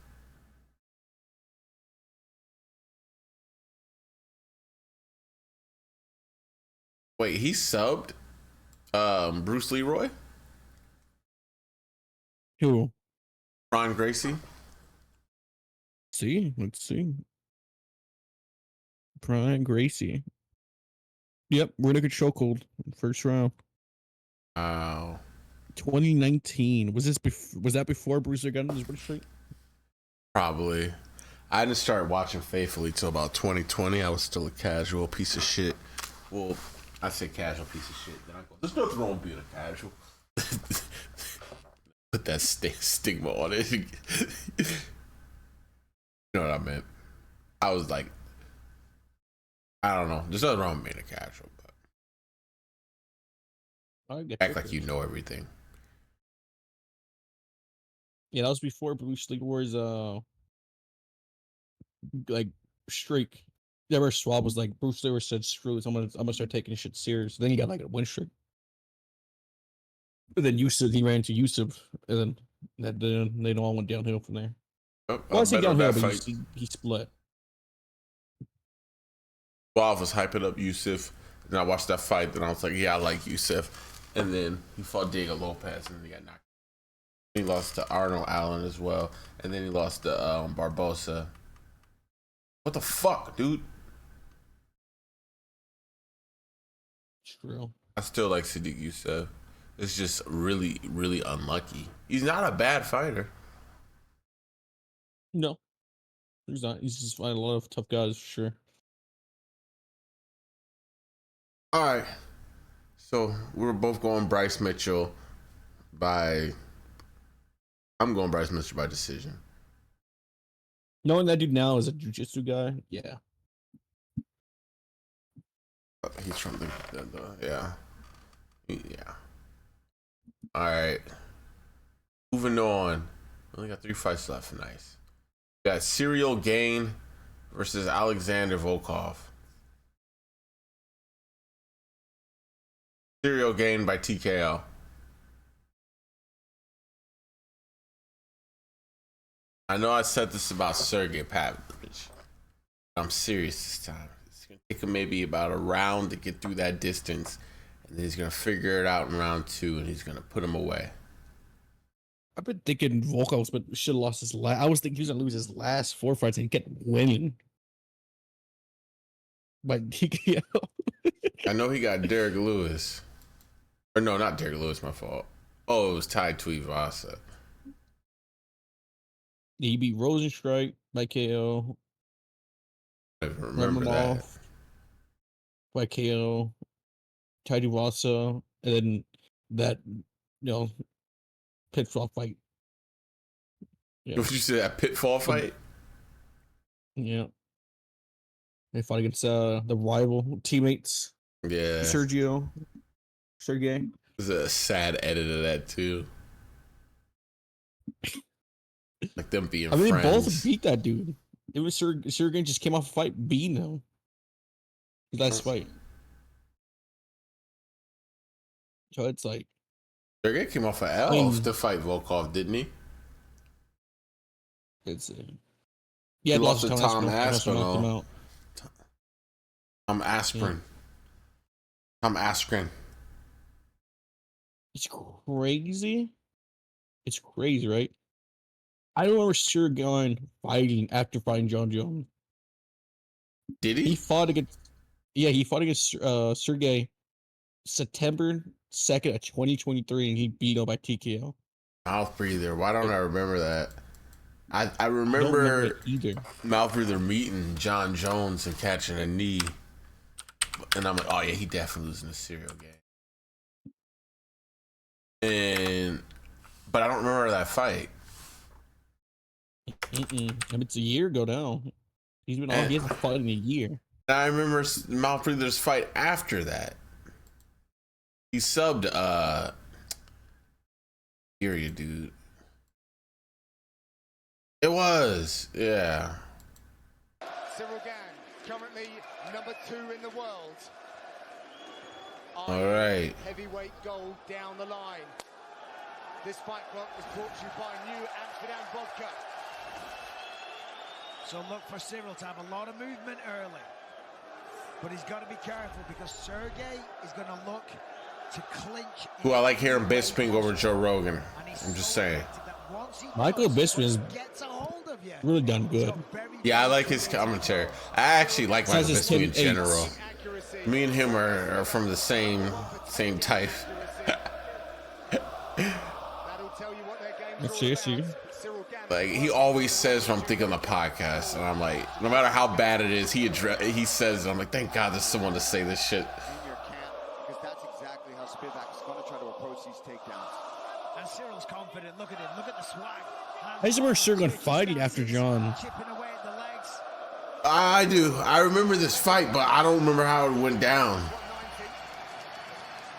Wait, he subbed Bruce Leroy? Who? Ron Gracie? Let's see. Brian Gracie. Yep, we're in a chokehold. First round. Wow. 2019. Was that before Bruiser got his British fight? Probably. I didn't start watching faithfully till about 2020. I was still a casual piece of shit. Well, I say casual piece of shit. Then I go, there's nothing wrong with being a casual. Put that stigma on it. You know what I meant? I was like, I don't know. There's nothing wrong with being a casual, but act like you know everything. Yeah, that was before Bruce Leroy's like streak. Yeah, where Swab was like, Bruce Leroy said, "Screw it, I'm gonna start taking shit serious." Then he got like a win streak. But then he ran into Yusuf, and then they all went downhill from there. Oh, well, I say downhill, but he split. Well, I was hyping up Yusuf, and I watched that fight, and I was like, yeah, I like Yusuf. and then he fought Diego Lopez, and then he got knocked. He lost to Arnold Allen as well, and then he lost to Barbosa. What the fuck, dude? True. I still like Sadiq Youssef. It's just really, really unlucky. He's not a bad fighter. No, he's not. He's just fighting a lot of tough guys for sure. All right. So we're both going Bryce Mitchell by. I'm going Bryce Mitchell by decision. Knowing that dude now is a jiu-jitsu guy, yeah. He's from yeah. All right. Moving on. We only got 3 fights left. Nice. We got Cyril Gane versus Alexander Volkov. Cyril Gane by TKO. I know I said this about Sergey Pavlovich. I'm serious this time. It's going to take him maybe about a round to get through that distance, and then he's going to figure it out in round 2, and he's going to put him away. I've been thinking Volkov's, but should have lost his last. I was thinking he was gonna lose his last 4 fights, and he kept winning. But TKO. I know he got Derek Lewis. Or no, not Derek Lewis, my fault. Oh, it was tied to Ivasa. He beat Rosenstrike by KO. I don't remember that. By KO. Tied to Ivasa. And then that, pitfall fight. Yeah. What you say, that pitfall fight? Yeah. They fought against the rival teammates. Yeah. Sergey. There's a sad edit of that too. Like them being friends. They both beat that dude. It was Sergey just came off a fight beating him. His last fight. So it's like Sergey came off an L to fight Volkov, didn't he? It's he lost to Tom Aspinall. Tom Aspirin. Tom Askren. It's crazy. It's crazy, right? I don't remember Sergey fighting after fighting John Jones. Did he? He fought against Sergey September 2nd of 2023, and he beat him by TKO. Mouth breather. Why don't I remember that? I remember either. Mouth breather meeting John Jones and catching a knee, and I'm like, oh yeah, he definitely losing the Cyril game. But I don't remember that fight. It's a year ago now. He hasn't fought in a year. I remember Mouth breather's fight after that. He subbed Syria, dude. It was, yeah. Cyril Gane, currently number 2 in the world. All right. Heavyweight gold down the line. This fight club is brought to you by New Amsterdam Vodka. So look for Cyril to have a lot of movement early. But he's got to be careful because Sergey is going to look to clinch. Who I like hearing Bisping over Joe Rogan. I'm just saying. Michael Bisping has really done good. Yeah, I like his commentary. I actually like Michael Bisping in general. Me and him are from the same type. Seriously. Like he always says when I'm thinking on the podcast, and I'm like, no matter how bad it is, he says it. I'm like, thank God there's someone to say this shit. Because that's exactly how Spivak's going to try to approach these takedowns. And Cyril's confident. Look at him. Look at the swag. I just remember Sergey fighting after John. I do. I remember this fight, but I don't remember how it went down.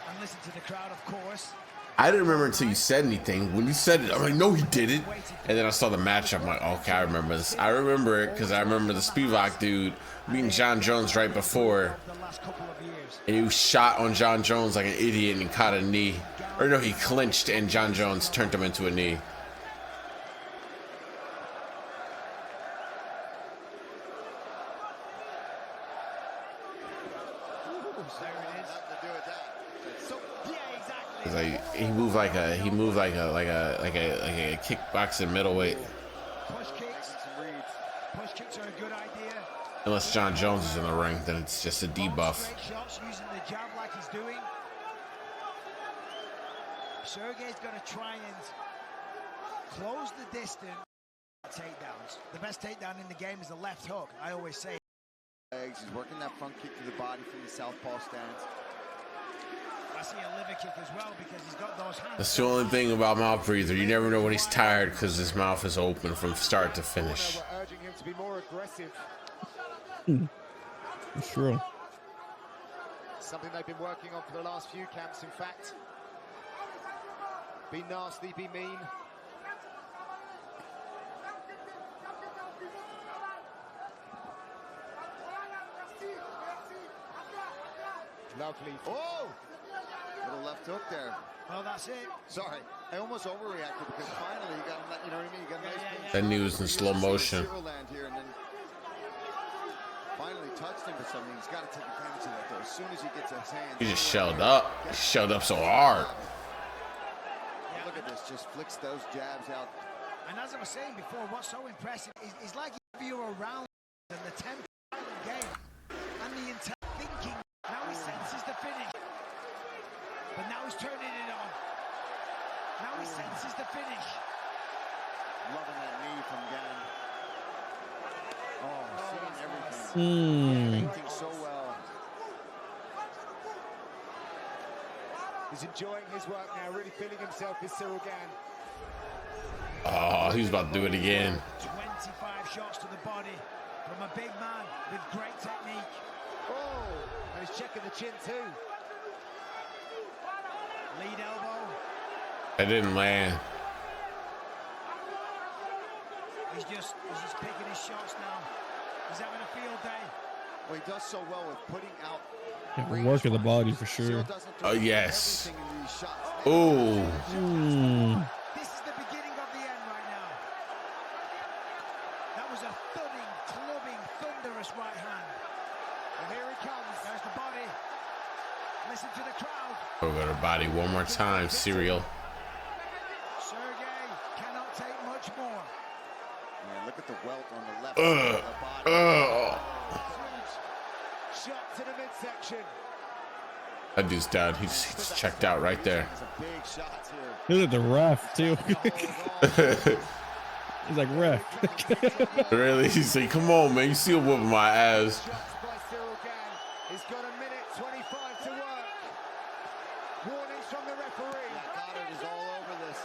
And listen to the crowd, of course. I didn't remember until you said anything. When you said it, I'm like, no, he didn't. And then I saw the match. I'm like, okay, I remember this. I remember it because I remember the Spivak dude meeting John Jones right before. And he was shot on John Jones like an idiot and caught a knee. Or no, he clinched and John Jones turned him into a knee. It's like he moved like a kickboxing middleweight. Push kicks. Push kicks are a good idea. Unless John Jones is in the ring, then it's just a debuff. Straight shots using the jab like he's doing. Sergey's going to try and close the distance. Takedowns. The best takedown in the game is the left hook. I always say. He's working that front kick to the body from the southpaw stance. I see a liver kick as well because he's got those hands. That's the only thing about mouth breather. You never know when he's tired because his mouth is open from start to finish. We're urging him to be more aggressive. It's true. Something they've been working on for the last few camps, in fact. Be nasty, be mean. Lovely. Oh! Little left hook there. Well, that's it. Sorry, I almost overreacted because finally you got him, you know what I mean? You got a nice That knee was in slow motion. Here and then finally touched him for something. He's got to take advantage of that though. As soon as he gets his hands. He just shelled up. He shelled up so hard. Look at this, just flicks those jabs out. And as I was saying before, what's so impressive is like if you're around and the tempo of the game and the entire thinking. Now he senses the finish. But now he's turning it on. Now he senses the finish. Loving that knee from Gann. Oh, seeing everything. Painting so well. He's enjoying his work now, really feeling himself, is Cyril Gann. Oh, he's about to do it again. 25 shots to the body from a big man with great technique. Oh, and he's checking the chin too. Lead elbow. That didn't land. He's just picking his shots now. He's having a field day. Well, he does so well with putting out. Yeah, working the body for sure. Oh yes. Oh. This is the beginning of the end right now. That was a thudding, clubbing, thunderous right hand. And here he comes. There's the body. Listen to the crowd. We'll go to body one more time, Serial. Sergey cannot take much more. Yeah, look at the welt on the left side of the body. Shot to the midsection. That dude's down. He's checked out right there. Big shots here. Look at the ref too. He's like, ref. Really? He's like, come on, man. You still whooping my ass. Shots by Cyril Gann. He's got a minute 25 to work. Warnings from the referee. Yeah, Goddard is all over this.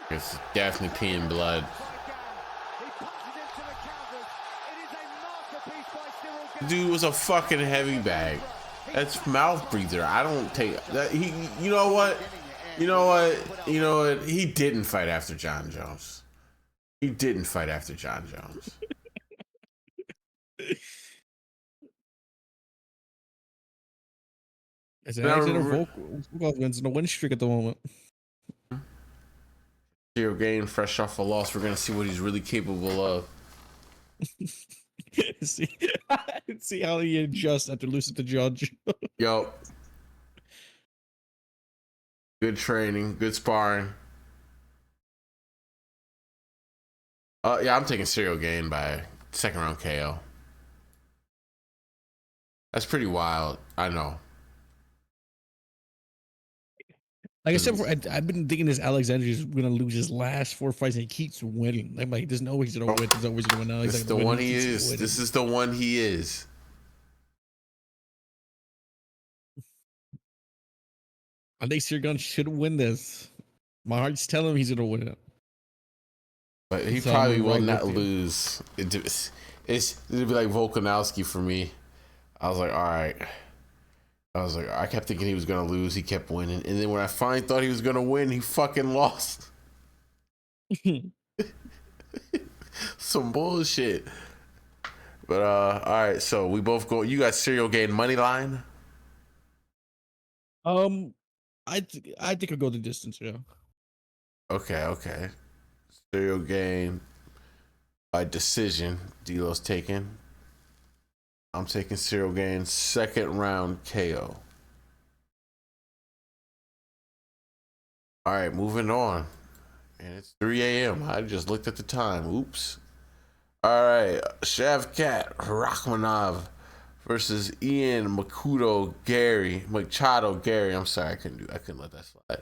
It's definitely peeing blood. He punches into the canvas. It is a masterpiece by Cyril Gann. Dude was a fucking heavy bag. That's mouth breather. I don't take that. You know what? You know what? You know what? He didn't fight after John Jones. He didn't fight after John Jones. It's Alexander Volkov wins in a win streak at the moment. Zero gain, fresh off a loss. We're gonna see what he's really capable of. see how he adjusts after losing to Judge. Yo, good training, good sparring. Yeah, I'm taking Serial Gain by second round KO. That's pretty wild. I know. Like I said before, I've been thinking this Alexander is gonna lose his last 4 fights and he keeps winning. I'm like, there's no way he's gonna win. There's always gonna win. This is the one he is. This is the one he is. I think Sirgun should win this. My heart's telling him he's gonna win it. But he probably will not lose. It'll be like Volkanovski for me. I was like, all right. I kept thinking he was gonna lose. He kept winning, and then when I finally thought he was gonna win, he fucking lost. Some bullshit. But all right. So we both go. You got Serial Gain money line. I think I'll go the distance. Yeah. Okay. Serial Gain by decision. D'Lo's taken. I'm taking Serial Gain second round KO. All right, moving on. And it's 3 a.m. I just looked at the time. Oops. All right, Shavkat Rachmanov versus Ian Machado Gary. I'm sorry, I couldn't let that slide.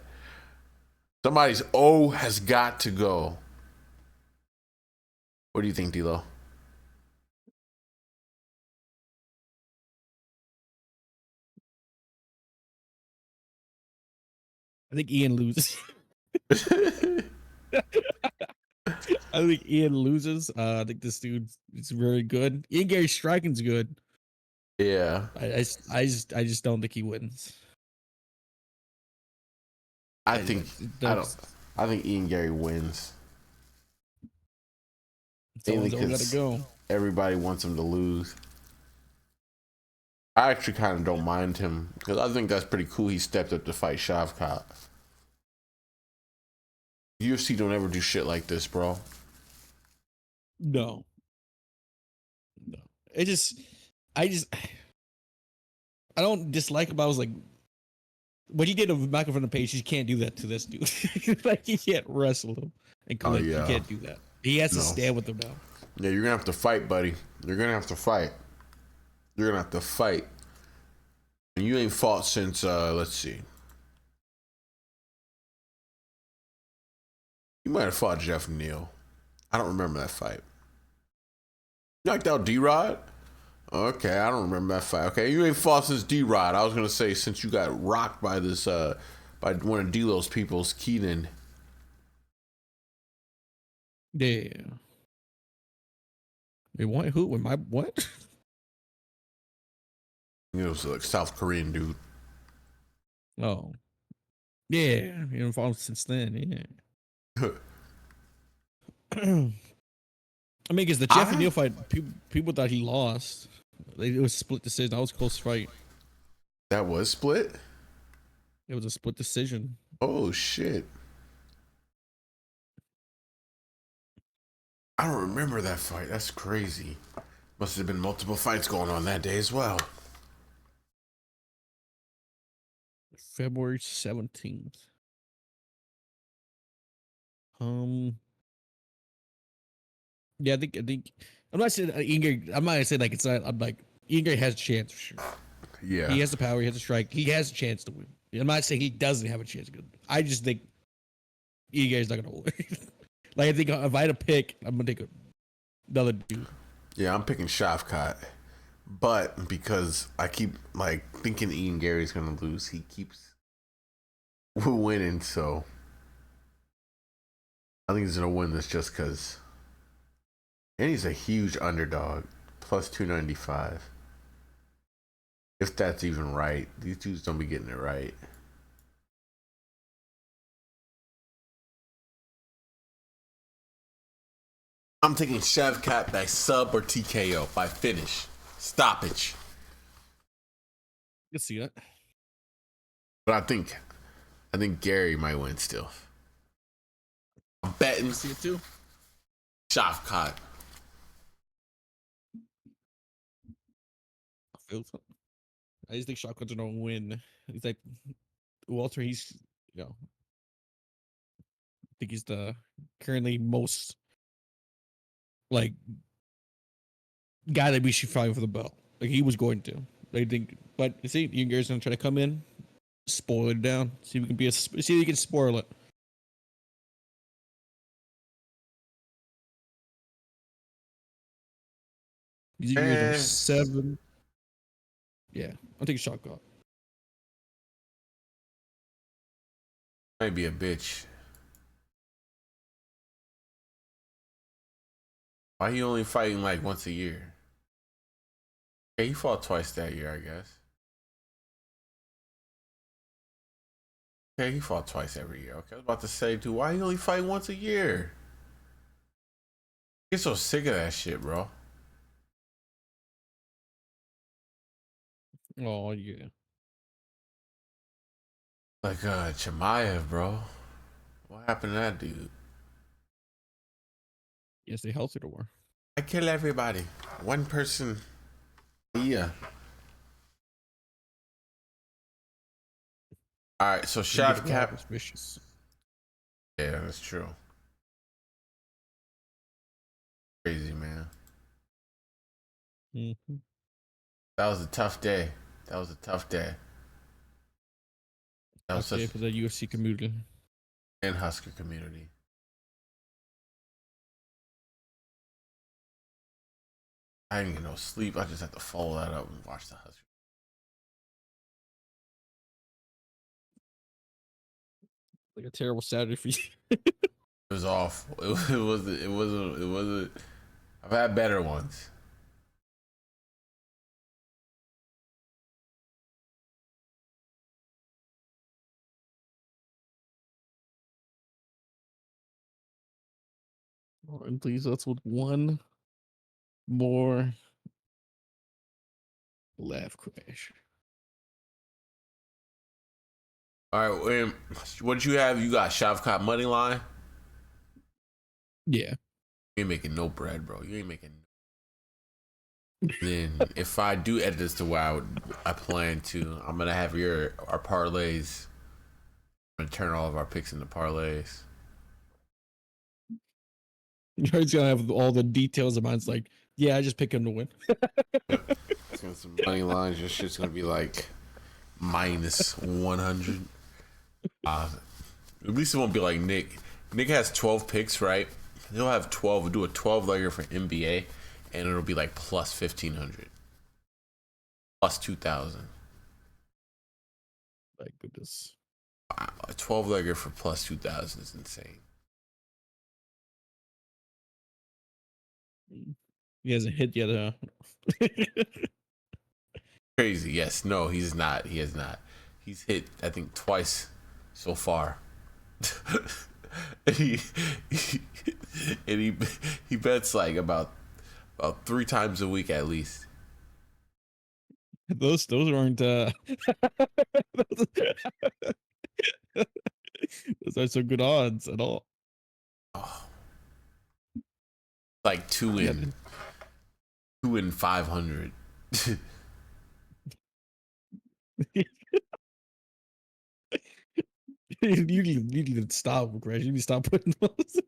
Somebody's O has got to go. What do you think, D-Lo? I think Ian loses. I think Ian loses. I think this dude is very good. Ian Gary striking's good. Yeah. I just don't think he wins. I think Ian Gary wins. Someone's all gotta go. Everybody wants him to lose. I actually kind of don't mind him because I think that's pretty cool. He stepped up to fight Shavkat. UFC don't ever do shit like this, bro. No. I don't dislike him. I was like, what he did to Michael from the page, you can't do that to this dude. Like, you can't wrestle him and quit. You can't do that. He has to stand with him now. Yeah, you're gonna have to fight, buddy. You're gonna have to fight. You're gonna have to fight. And you ain't fought since let's see. You might have fought Jeff Neal. I don't remember that fight. You knocked out D-Rod? Okay, I don't remember that fight. Okay, you ain't fought since D-Rod. I was gonna say since you got rocked by this by one of D-Lo's people's, Keenan. Yeah. Wait, what? Who? Am I what? It was like South Korean dude. Oh. Yeah. You know, followed since then, yeah. I mean, because the Jeff and Neal fight, people thought he lost. It was split decision. That was a close fight. That was split? It was a split decision. Oh, shit. I don't remember that fight. That's crazy. Must have been multiple fights going on that day as well. February 17th. Yeah, I think I'm not saying I'm not gonna say like it's not. I'm like Ian Gary has a chance for sure. Yeah, he has the power. He has a strike. He has a chance to win. I'm not saying he doesn't have a chance to win. I just think Ian Gary's not gonna win. Like, I think if I had to pick, I'm gonna take another dude. Yeah, I'm picking Shavkat, but because I keep like thinking Ian Gary's gonna lose, he keeps winning. So I think he's gonna win this just because. And he's a huge underdog, plus 295. If that's even right. These dudes don't be getting it right. I'm taking Shavkat by sub or TKO, by finish. Stoppage. You can see that. But I think Gary might win still. I'm betting. You see it too? Shavkat. I just think Shotgun's gonna win. He's like Walter. He's I think he's the currently most like guy that we should fight for the belt. Like, he was going to. They think, but you see, Ian Gary's gonna try to come in, spoil it down. See if we can see if he can spoil it. He's using 7. Yeah, I'll take a shotgun. Might be a bitch. Why he only fighting like once a year? Okay, he fought twice that year, I guess. Okay, he fought twice every year. Okay, I was about to say, dude, why he only fight once a year? I get so sick of that shit, bro. Oh yeah. Like Chimaev, bro. What happened to that dude? Yes, they healthy to war. I kill everybody. One person. Yeah. All right, so Shavkat. Vicious. Yeah, that's true. Crazy, man. Mm-hmm. That was a tough day. That was a tough day. That was Tough day such for the UFC community. and Husker community. I didn't get no sleep. I just had to follow that up and watch the Husker. Like a terrible Saturday for you. It was awful. It wasn't. It wasn't. It wasn't. I've had better ones. And please, let's with one more laugh crash. All right, William, what did you have? You got Shavkat money line. Yeah. You ain't making no bread, bro. You ain't making. Then if I do edit this to where I plan to, I'm gonna have our parlays. I'm gonna turn all of our picks into parlays. You're always gonna have all the details of mine's like, yeah, I just pick him to win. It's gonna some money lines. Your shit's gonna be like minus 100. At least it won't be like Nick. Nick has 12 picks, right? He'll have 12. We'll do a 12 legger for NBA, and it'll be like plus 1,500, plus 2,000. My goodness. Wow, a 12 legger for plus 2,000 is insane. He hasn't hit yet, huh? Crazy. Yes. No, he's not. He has not. He's hit, I think, twice so far. and he bets like about 3 times a week at least. Those aren't those aren't so good odds at all. Oh. Like 2 in 500. You need to stop, Crash. You need to stop putting those.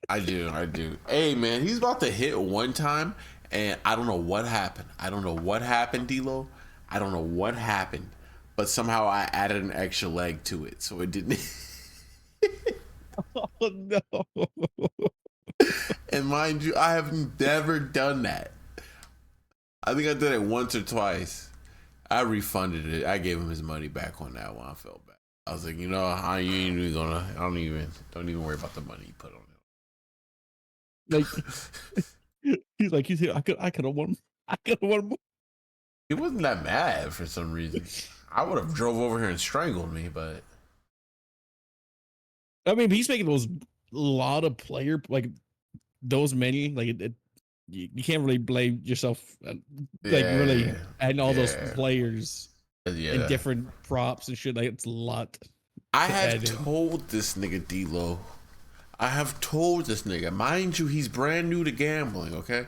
I do. Hey man, he's about to hit one time, and I don't know what happened. I don't know what happened, D-Lo. I don't know what happened, but somehow I added an extra leg to it, so it didn't. Oh no! And mind you, I have never done that. I think I did it once or twice. I refunded it. I gave him his money back on that one. I felt bad. I was like, you know, I ain't even gonna. Don't even worry about the money you put on it. Like I could have won. I could have won more. He wasn't that mad for some reason. I would have drove over here and strangled me, but I mean, he's making those lot of player like those many like you can't really blame yourself like really adding all those players and different props and shit. Like it's a lot. I have told this nigga D-Lo. I have told this nigga, mind you, he's brand new to gambling. Okay,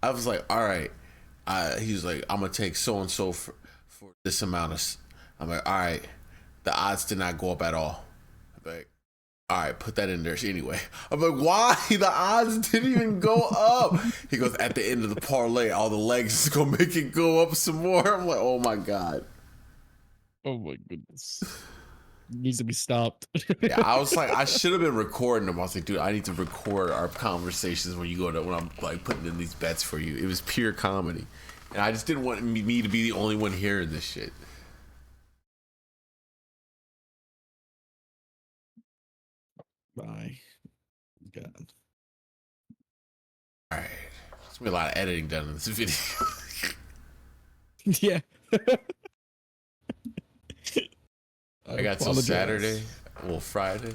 I was like, all right. He was like, I'm gonna take so and so for this amount of. I'm like, all right. The odds did not go up at all. I'm like, all right, put that in there anyway. I'm like, why? The odds didn't even go up. He goes, at the end of the parlay, all the legs is gonna make it go up some more. I'm like, oh my god. Oh my goodness. Needs to be stopped. Yeah, I was like, I should have been recording them. I was like, dude, I need to record our conversations when I'm like putting in these bets for you. It was pure comedy, and I just didn't want me to be the only one hearing this shit. Bye. God. All right, there's gonna be a lot of editing done in this video. Yeah. I got till Saturday, well Friday.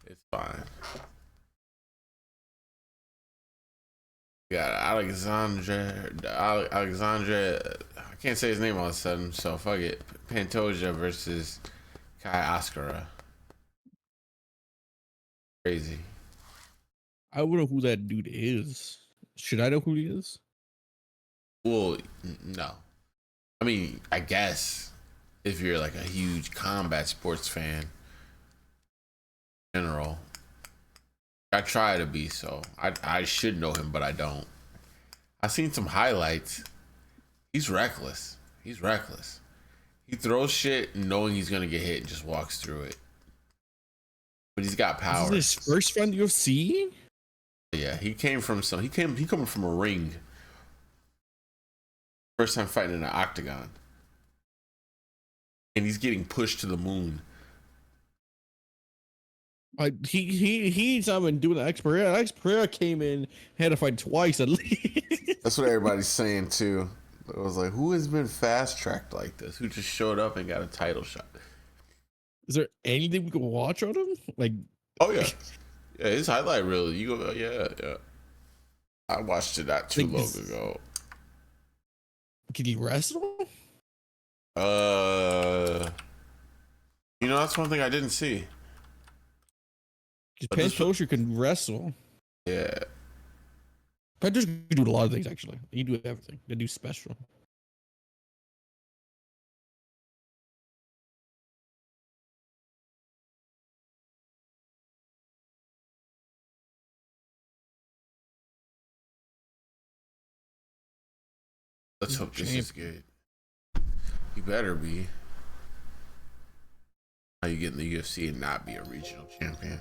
It's fine. Yeah, Alexandre. I can't say his name all of a sudden, so fuck it. Pantoja versus Kai Oscara. Crazy. I don't know who that dude is. Should I know who he is? Well, no. I mean, I guess if you're like a huge combat sports fan, general. I try to be, so I should know him, but I don't. I've seen some highlights. He's reckless. He's reckless. He throws shit knowing he's gonna get hit and just walks through it. But he's got power. This is his first fight in the UFC? Yeah, he coming from a ring. First time fighting in an octagon. And he's getting pushed to the moon. He's not been doing the Alex Pereira. Alex Pereira came in, had to fight twice at least. That's what everybody's saying too. It was like, who has been fast tracked like this? Who just showed up and got a title shot? Is there anything we can watch on him? Like, oh yeah, yeah, his highlight reel. You go, yeah. I watched it not too long ago. Can he wrestle? You know, that's one thing I didn't see. Because Pantoja can wrestle. Yeah. Pantoja can do a lot of things, actually. He can do everything. They do special. Let's hope this is good. You better be. How you get in the UFC and not be a regional champion?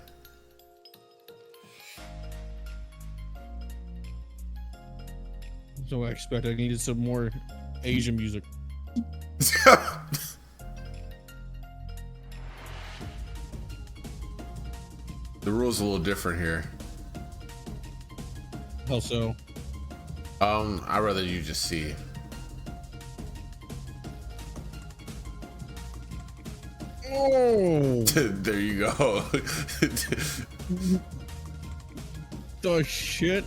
So I expect I needed some more Asian music. The rules a little different here. How so? I'd rather you just see. Oh, there you go. the shit.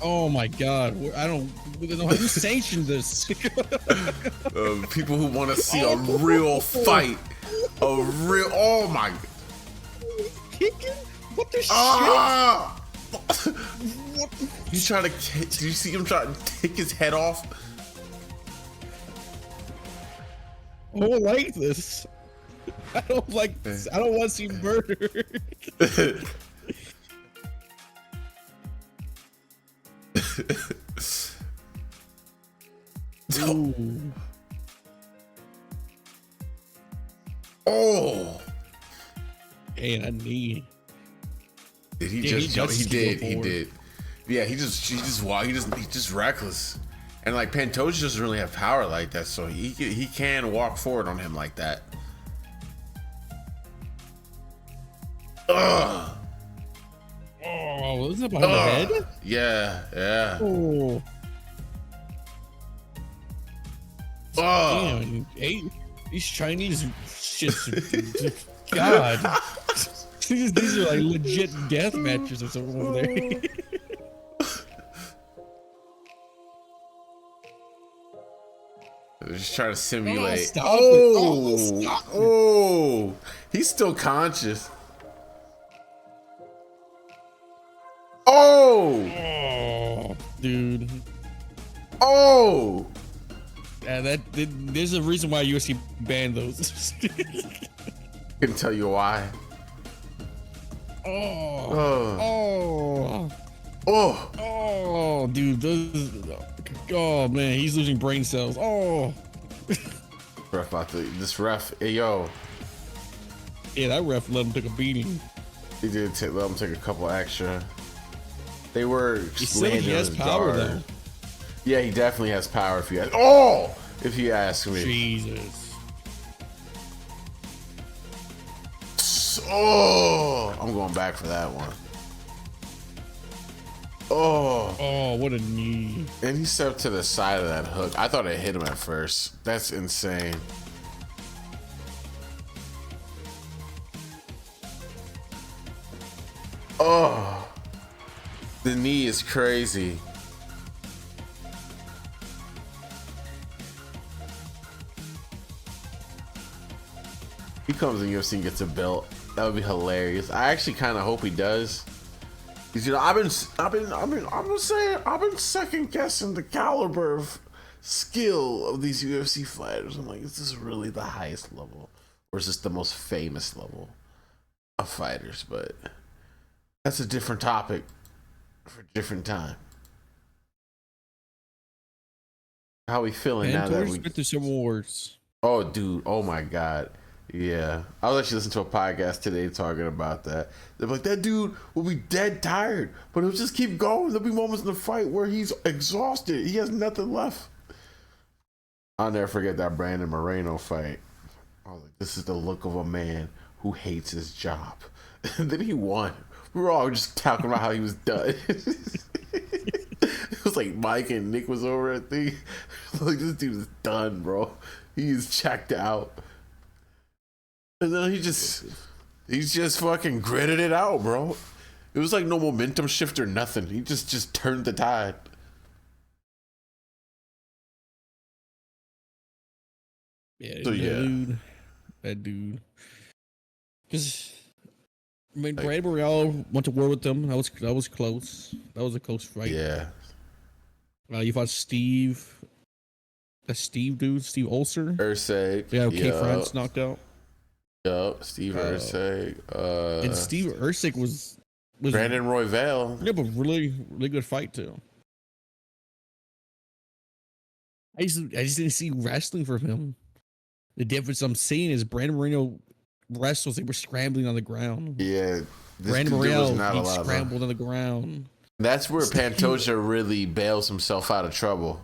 Oh my god, I don't know who sanctioned this. People who want to see a real fight, oh my. Kicking? What the shit? He's trying to. Do you see him trying to take his head off? I don't like this. I don't like this. I don't want to see murder. Ooh. Oh. Hey, that knee. Did he just jump? He did. Yeah, he's just reckless. And like Pantoja doesn't really have power like that, so he can walk forward on him like that. Ugh. Oh, isn't that behind the head? Yeah. Oh. Damn, these Chinese shits. God. These are like legit death matches or something over there. They're just trying to simulate. Oh, He's still conscious. Oh, dude. Oh. Yeah, there's a reason why UFC banned those. I can tell you why. Oh, dude. Oh man, he's losing brain cells. Oh. Ref this ref, hey, yo. Yeah, that ref let him take a beating. He did let him take a couple extra. They were landing he has power though. Yeah, he definitely has power if you ask me. Jesus. Oh, I'm going back for that one. Oh, what a knee. And he stepped to the side of that hook. I thought it hit him at first. That's insane. Oh, the knee is crazy. He comes in UFC and gets a belt. That would be hilarious. I actually kind of hope he does. Because, you know, I've been second guessing the caliber of skill of these UFC fighters. I'm like, is this really the highest level, or is this the most famous level of fighters? But that's a different topic for a different time. How we feeling now that we been through some wars? Oh, dude. Oh, my God. Yeah. I was actually listening to a podcast today talking about that. They're like, that dude will be dead tired, but he'll just keep going. There'll be moments in the fight where he's exhausted. He has nothing left. I'll never forget that Brandon Moreno fight. I was like, this is the look of a man who hates his job. And then he won. We were all just talking about how he was done. It was like Mike and Nick was over at the like, this dude is done, bro. He is checked out. And then he's just fucking gritted it out, bro. It was like no momentum shift or nothing. He just turned the tide. Yeah, So, that dude. Because I mean, Brad Boreal went to war with them. That was close. That was a close fight. Yeah. You fought Steve. That Steve dude, Steve Ulcer. Ursay. Yeah, K. France knocked out. Yup, Steve Ursay. And Steve Ursay was Brandon Royval. Yeah, but really good fight too. I just didn't see wrestling from him. The difference I'm seeing is Brandon Moreno wrestles. They were scrambling on the ground. Yeah, Brandon Moreno scrambled on the ground. That's where Pantoja really bails himself out of trouble.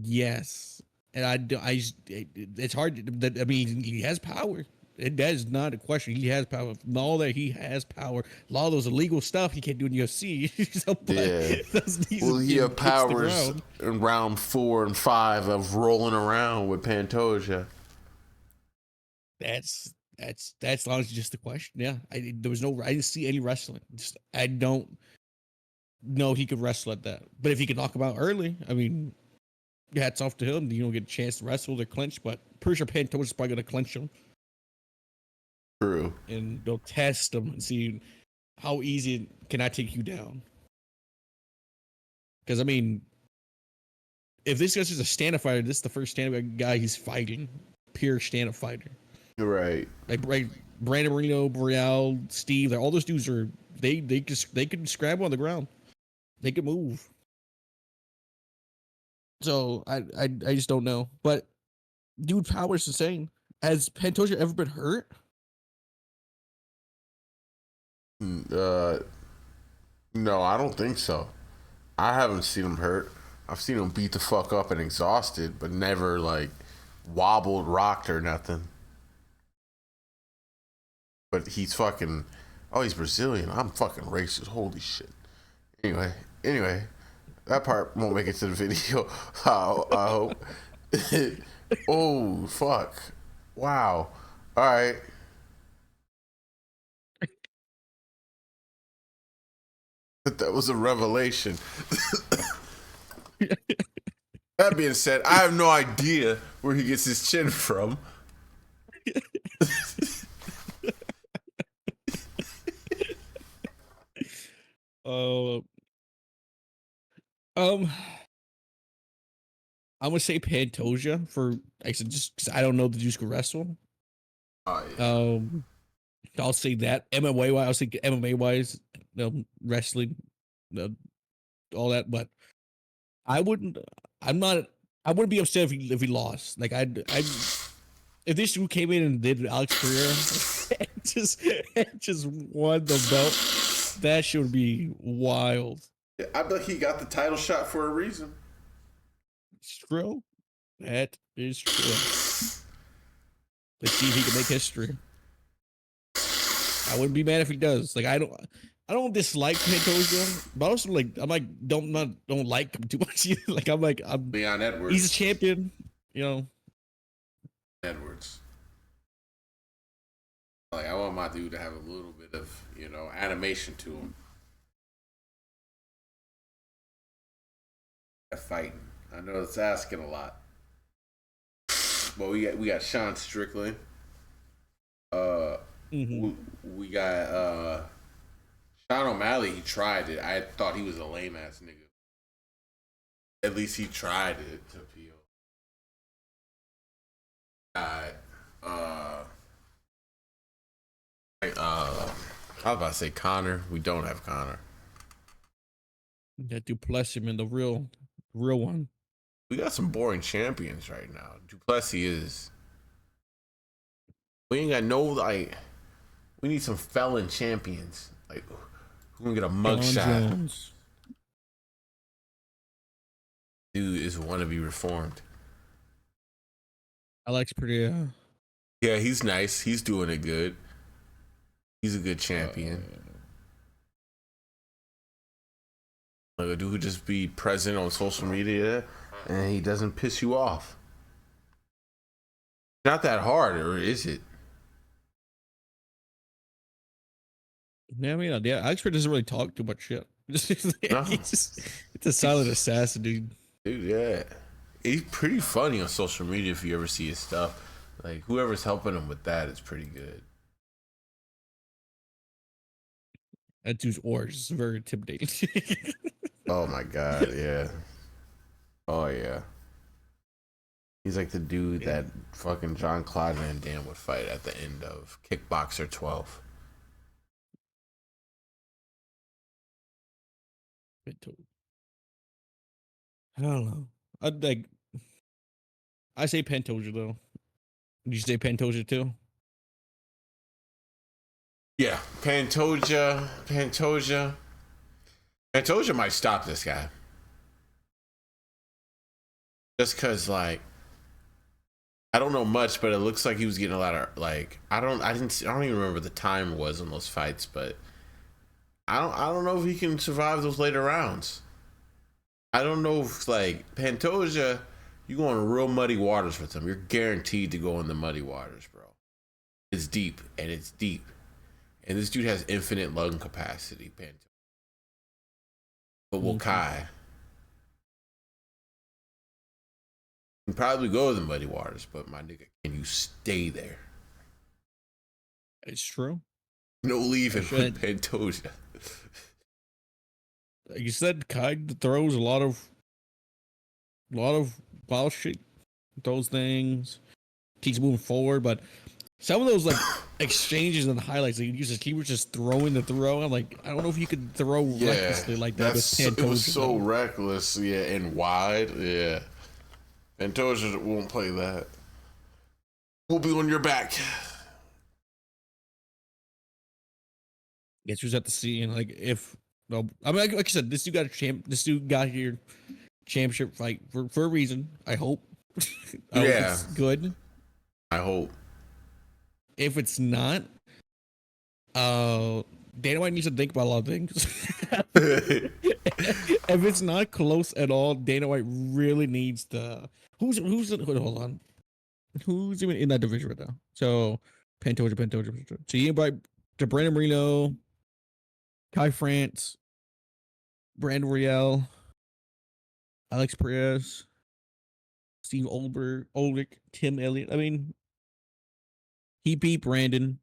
Yes, and it's hard. I mean, he has power. That is not a question. He has power. All that he has power. A lot of those illegal stuff he can't do in UFC. So, well, he had powers in round 4 and 5 of rolling around with Pantoja. That's honestly just the question. Yeah, I didn't see any wrestling. I don't know he could wrestle at that. But if he could knock him out early, I mean, hats off to him. You don't get a chance to wrestle or clinch, but pretty sure Pantoja's probably gonna clinch him. True. And they'll test him and see how easy can I take you down. Because I mean, if this guy's just a stand-up fighter, this is the first stand-up guy he's fighting. Pure stand-up fighter. Right. Like Brandon Moreno, Boreal, Steve, all those dudes are they can scramble on the ground. They can move. So I just don't know. But dude, power's insane. Has Pantoja ever been hurt? No, I don't think so. I haven't seen him hurt. I've seen him beat the fuck up and exhausted, but never like wobbled, rocked, or nothing. But he's fucking. Oh, he's Brazilian. I'm fucking racist. Holy shit. Anyway, that part won't make it to the video. I hope. Oh, fuck. Wow. All right. That was a revelation. That being said, I have no idea where he gets his chin from. I'm gonna say Pantoja for actually just because I don't know the dudes could wrestle. Oh, yeah. I'll say that MMA wise, I'll say MMA wise, wrestling, all that. But I wouldn't. I wouldn't be upset if he lost. Like if this dude came in and did Alex Pereira and just won the belt, that should be wild. Yeah, I bet he got the title shot for a reason. It's true. That is true. Let's see if he can make history. I wouldn't be mad if he does. Like I don't dislike Pantoja, but also don't like him too much. I'm Leon Edwards. He's a champion, Edwards. Like I want my dude to have a little bit of animation to him. Fighting. I know it's asking a lot. But we got Sean Strickland. We got Sean O'Malley. He tried it. I thought he was a lame ass nigga. At least he tried it to peel. I was about to say Connor. We don't have Connor. That Duplessis, man, the real one. We got some boring champions right now. Duplessis is. We ain't got no like. We need some felon champions. Like, who can get a mugshot? Dude is want to be reformed. Alex Pereira. Yeah, he's nice. He's doing it good. He's a good champion. Like a dude who just be present on social media and he doesn't piss you off. Not that hard, or is it? Yeah, I mean, yeah, Alex Pereira doesn't really talk too much shit. No. It's a silent assassin, dude. Dude, yeah. He's pretty funny on social media if you ever see his stuff. Like, whoever's helping him with that is pretty good. That dude's orange is very intimidating. Oh my god, yeah. Oh yeah. He's like the dude that fucking John Claude Van Damme would fight at the end of Kickboxer 12. I don't know. I say Pantoja though. Did you say Pantoja too? Yeah, Pantoja might stop this guy. Just cause like I don't know much, but it looks like he was getting a lot of like I don't even remember the time was on those fights, but I don't know if he can survive those later rounds. I don't know if like Pantoja, you go in real muddy waters with him. You're guaranteed to go in the muddy waters, bro. It's deep and it's deep. And this dude has infinite lung capacity, Pantoja. But Wokai can probably go to the muddy waters, but my nigga, can you stay there? It's true. No leaving with Pantoja. Like you said, Kai throws a lot of wild shit, those things, keeps moving forward, but some of those like exchanges and highlights, like, he was just throwing the throw. I'm like, I don't know if you could throw recklessly like that. It was so reckless, yeah, and wide, yeah. Pantoja won't play that. We'll be on your back. Guess who's at the scene? Like if no, I mean, like I said, this dude got here championship fight for a reason. I hope. I hope it's good. I hope. If it's not, Dana White needs to think about a lot of things. If it's not close at all, Dana White really needs to. Hold on. Who's even in that division right now? So Pantoja. So you invite to Brandon Marino, Kai France, Brandon Royale, Alex Perez, Steve Olrich, Tim Elliott. I mean, he beat Brandon,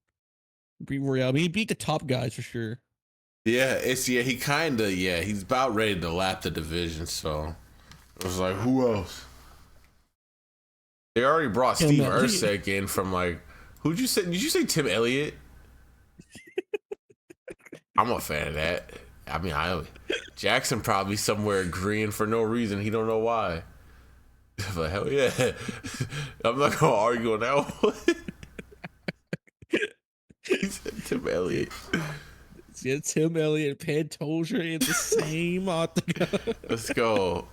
beat Royale. I mean, he beat the top guys for sure. Yeah, he's about ready to lap the division, so it was like, who else? They already brought Steve Erceg in from like, who'd you say? Did you say Tim Elliott? I'm a fan of that. I mean, Jackson probably somewhere agreeing for no reason. He don't know why. But hell yeah. I'm not going to argue on that one. He said Tim Elliott. Yeah, Tim Elliott, Pantoja in the same octagon. Let's go.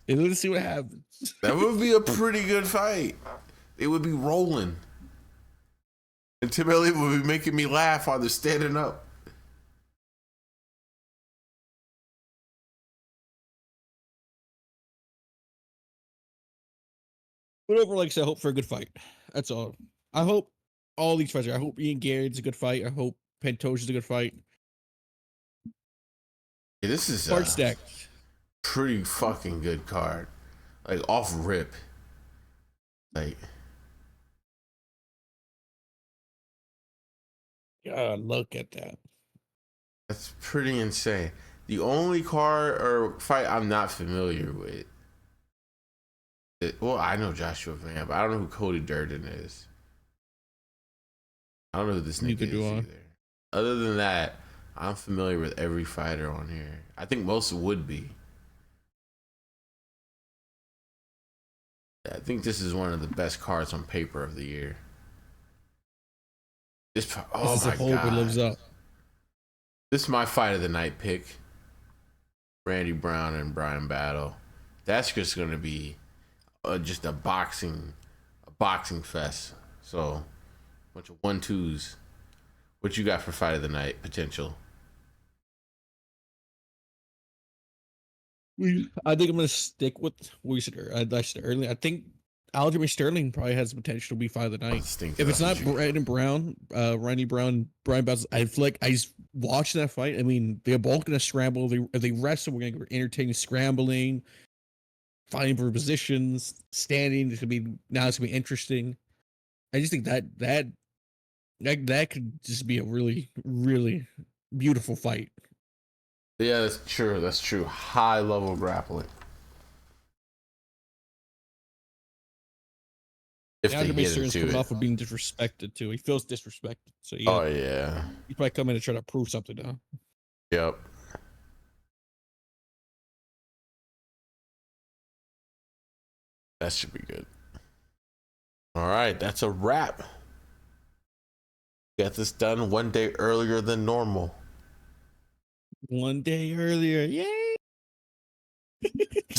And let's see what happens. That would be a pretty good fight. It would be rolling. And Tim Elliott would be making me laugh while they're standing up. Whatever, like I said, I hope for a good fight. That's all. I hope all these fights I hope Ian Garrett's a good fight. I hope Pantoja's a good fight. Yeah, this is card stacked. Pretty fucking good card. Like off rip. Like God, look at that. That's pretty insane. The only card or fight I'm not familiar with. Well, I know Joshua Van, but I don't know who Cody Durden is. I don't know who this nigga Neither is do I. either. Other than that, I'm familiar with every fighter on here. I think most would be. I think this is one of the best cards on paper of the year. Oh This is my a hope it lives god. up. This is my fight of the night pick. Randy Brown and Brian Battle. That's just gonna be just a boxing fest. So, bunch of 1-2s. What you got for fight of the night potential? I think I'm gonna stick with what you said. I said earlier. I think Aljamain Sterling probably has the potential to be fight of the night. If it's not Randy Brown, Brian Battle, I feel like I watching that fight. I mean, they're both gonna scramble. If they wrestle, we're gonna get entertaining scrambling, fighting for positions, standing. It's gonna be interesting. I just think that could just be a really, really beautiful fight. Yeah, that's true. That's true. High level grappling. If they Aljamain get Sterling's into coming it. off of being disrespected too. He feels disrespected. So yeah. Oh yeah. He's probably coming to try to prove something now. Yep. That should be good. All right, that's a wrap. Got this done one day earlier than normal. One day earlier, yay!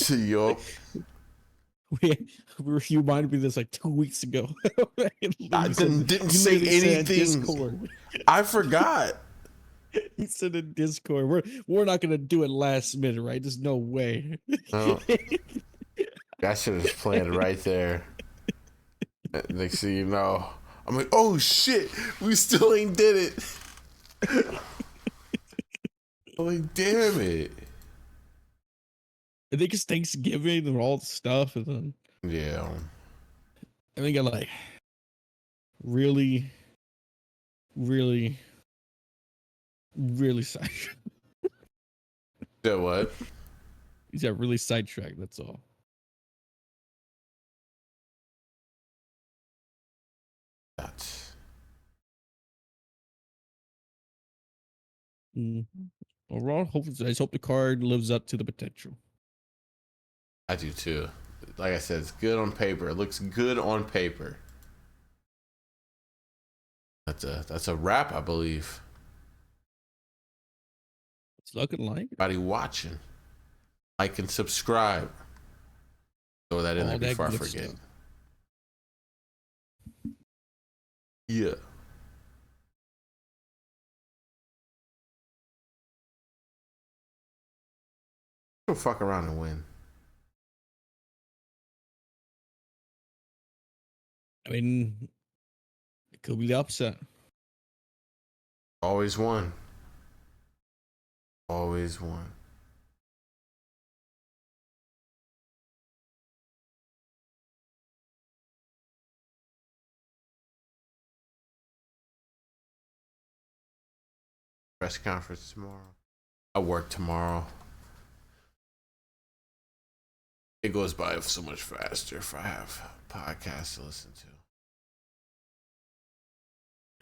Yup. You reminded me of this like 2 weeks ago. I didn't say anything. Discord. I forgot. He said in Discord, we're not gonna do it last minute, right? There's no way. Oh. That shit is planned right there. Next thing you know, I'm like, oh shit, we still ain't did it. I'm like, damn it. I think it's Thanksgiving and all the stuff, and then yeah, I think I like really sidetracked. That what? He's got really sidetracked. That's all. That's Overall, I just hope the card lives up to the potential. I do too. Like I said, it's good on paper. It looks good on paper. That's a wrap, I believe. It's looking like Everybody watching, like and subscribe. Throw that in there before I forget. Stuff. Yeah. Go fuck around and win. I mean, it could be the upset. Always won. Always won. Press conference tomorrow. I work tomorrow. It goes by so much faster if I have podcasts to listen to.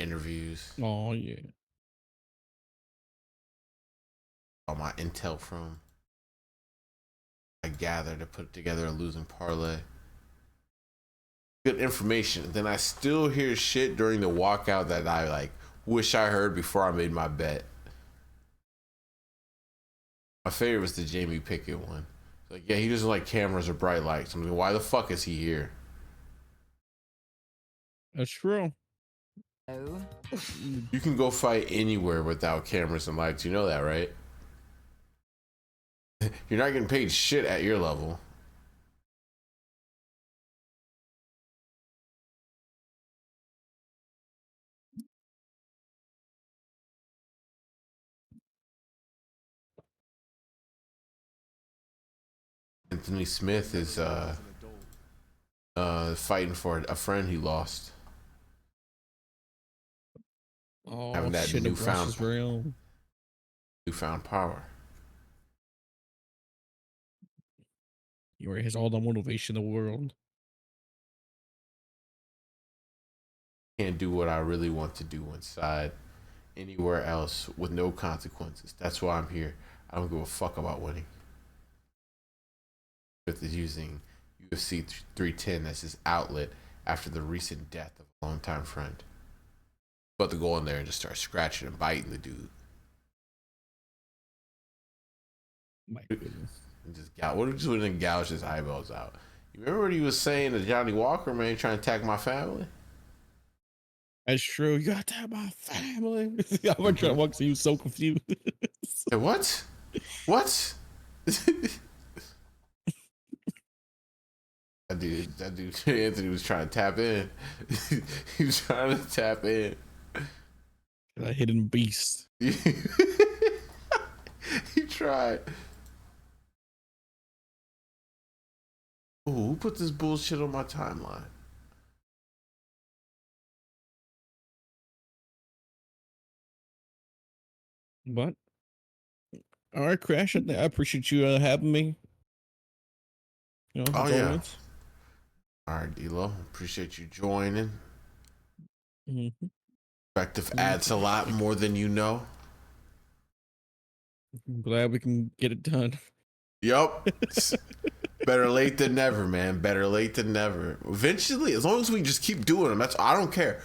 Interviews. Oh yeah. All my intel from I gather to put together a losing parlay. Good information. Then I still hear shit during the walkout that I like wish I heard before I made my bet. My favorite was the Jamie Pickett one. Like, yeah, he doesn't like cameras or bright lights. I mean, why the fuck is he here? That's true. You can go fight anywhere without cameras and lights. You know that, right? You're not getting paid shit at your level. Anthony Smith is fighting for a friend he lost. Oh, Having that shit, newfound real. power. He has all the motivation in the world. Can't do what I really want to do inside anywhere else with no consequences. That's why I'm here. I don't give a fuck about winning. Smith is using UFC 310 as his outlet after the recent death of a longtime friend. About to go in there and just start scratching and biting the dude. My goodness. And just what if you just gouge his eyeballs out? You remember what he was saying to Johnny Walker, man, trying to attack my family? That's true. You got to have my family. I'm trying to walk, so he was so confused. Hey, what? What? That dude, Anthony was trying to tap in. He was trying to tap in. A hidden beast. He tried. Ooh, who put this bullshit on my timeline? But all right, Crash. I appreciate you having me. You know, Oh, as yeah. always. All right, D-Lo. Appreciate you joining. Mm-hmm. Perspective adds a lot more than you know. I'm glad we can get it done. Yup. Better late than never, man. Better late than never. Eventually, as long as we just keep doing them, I don't care.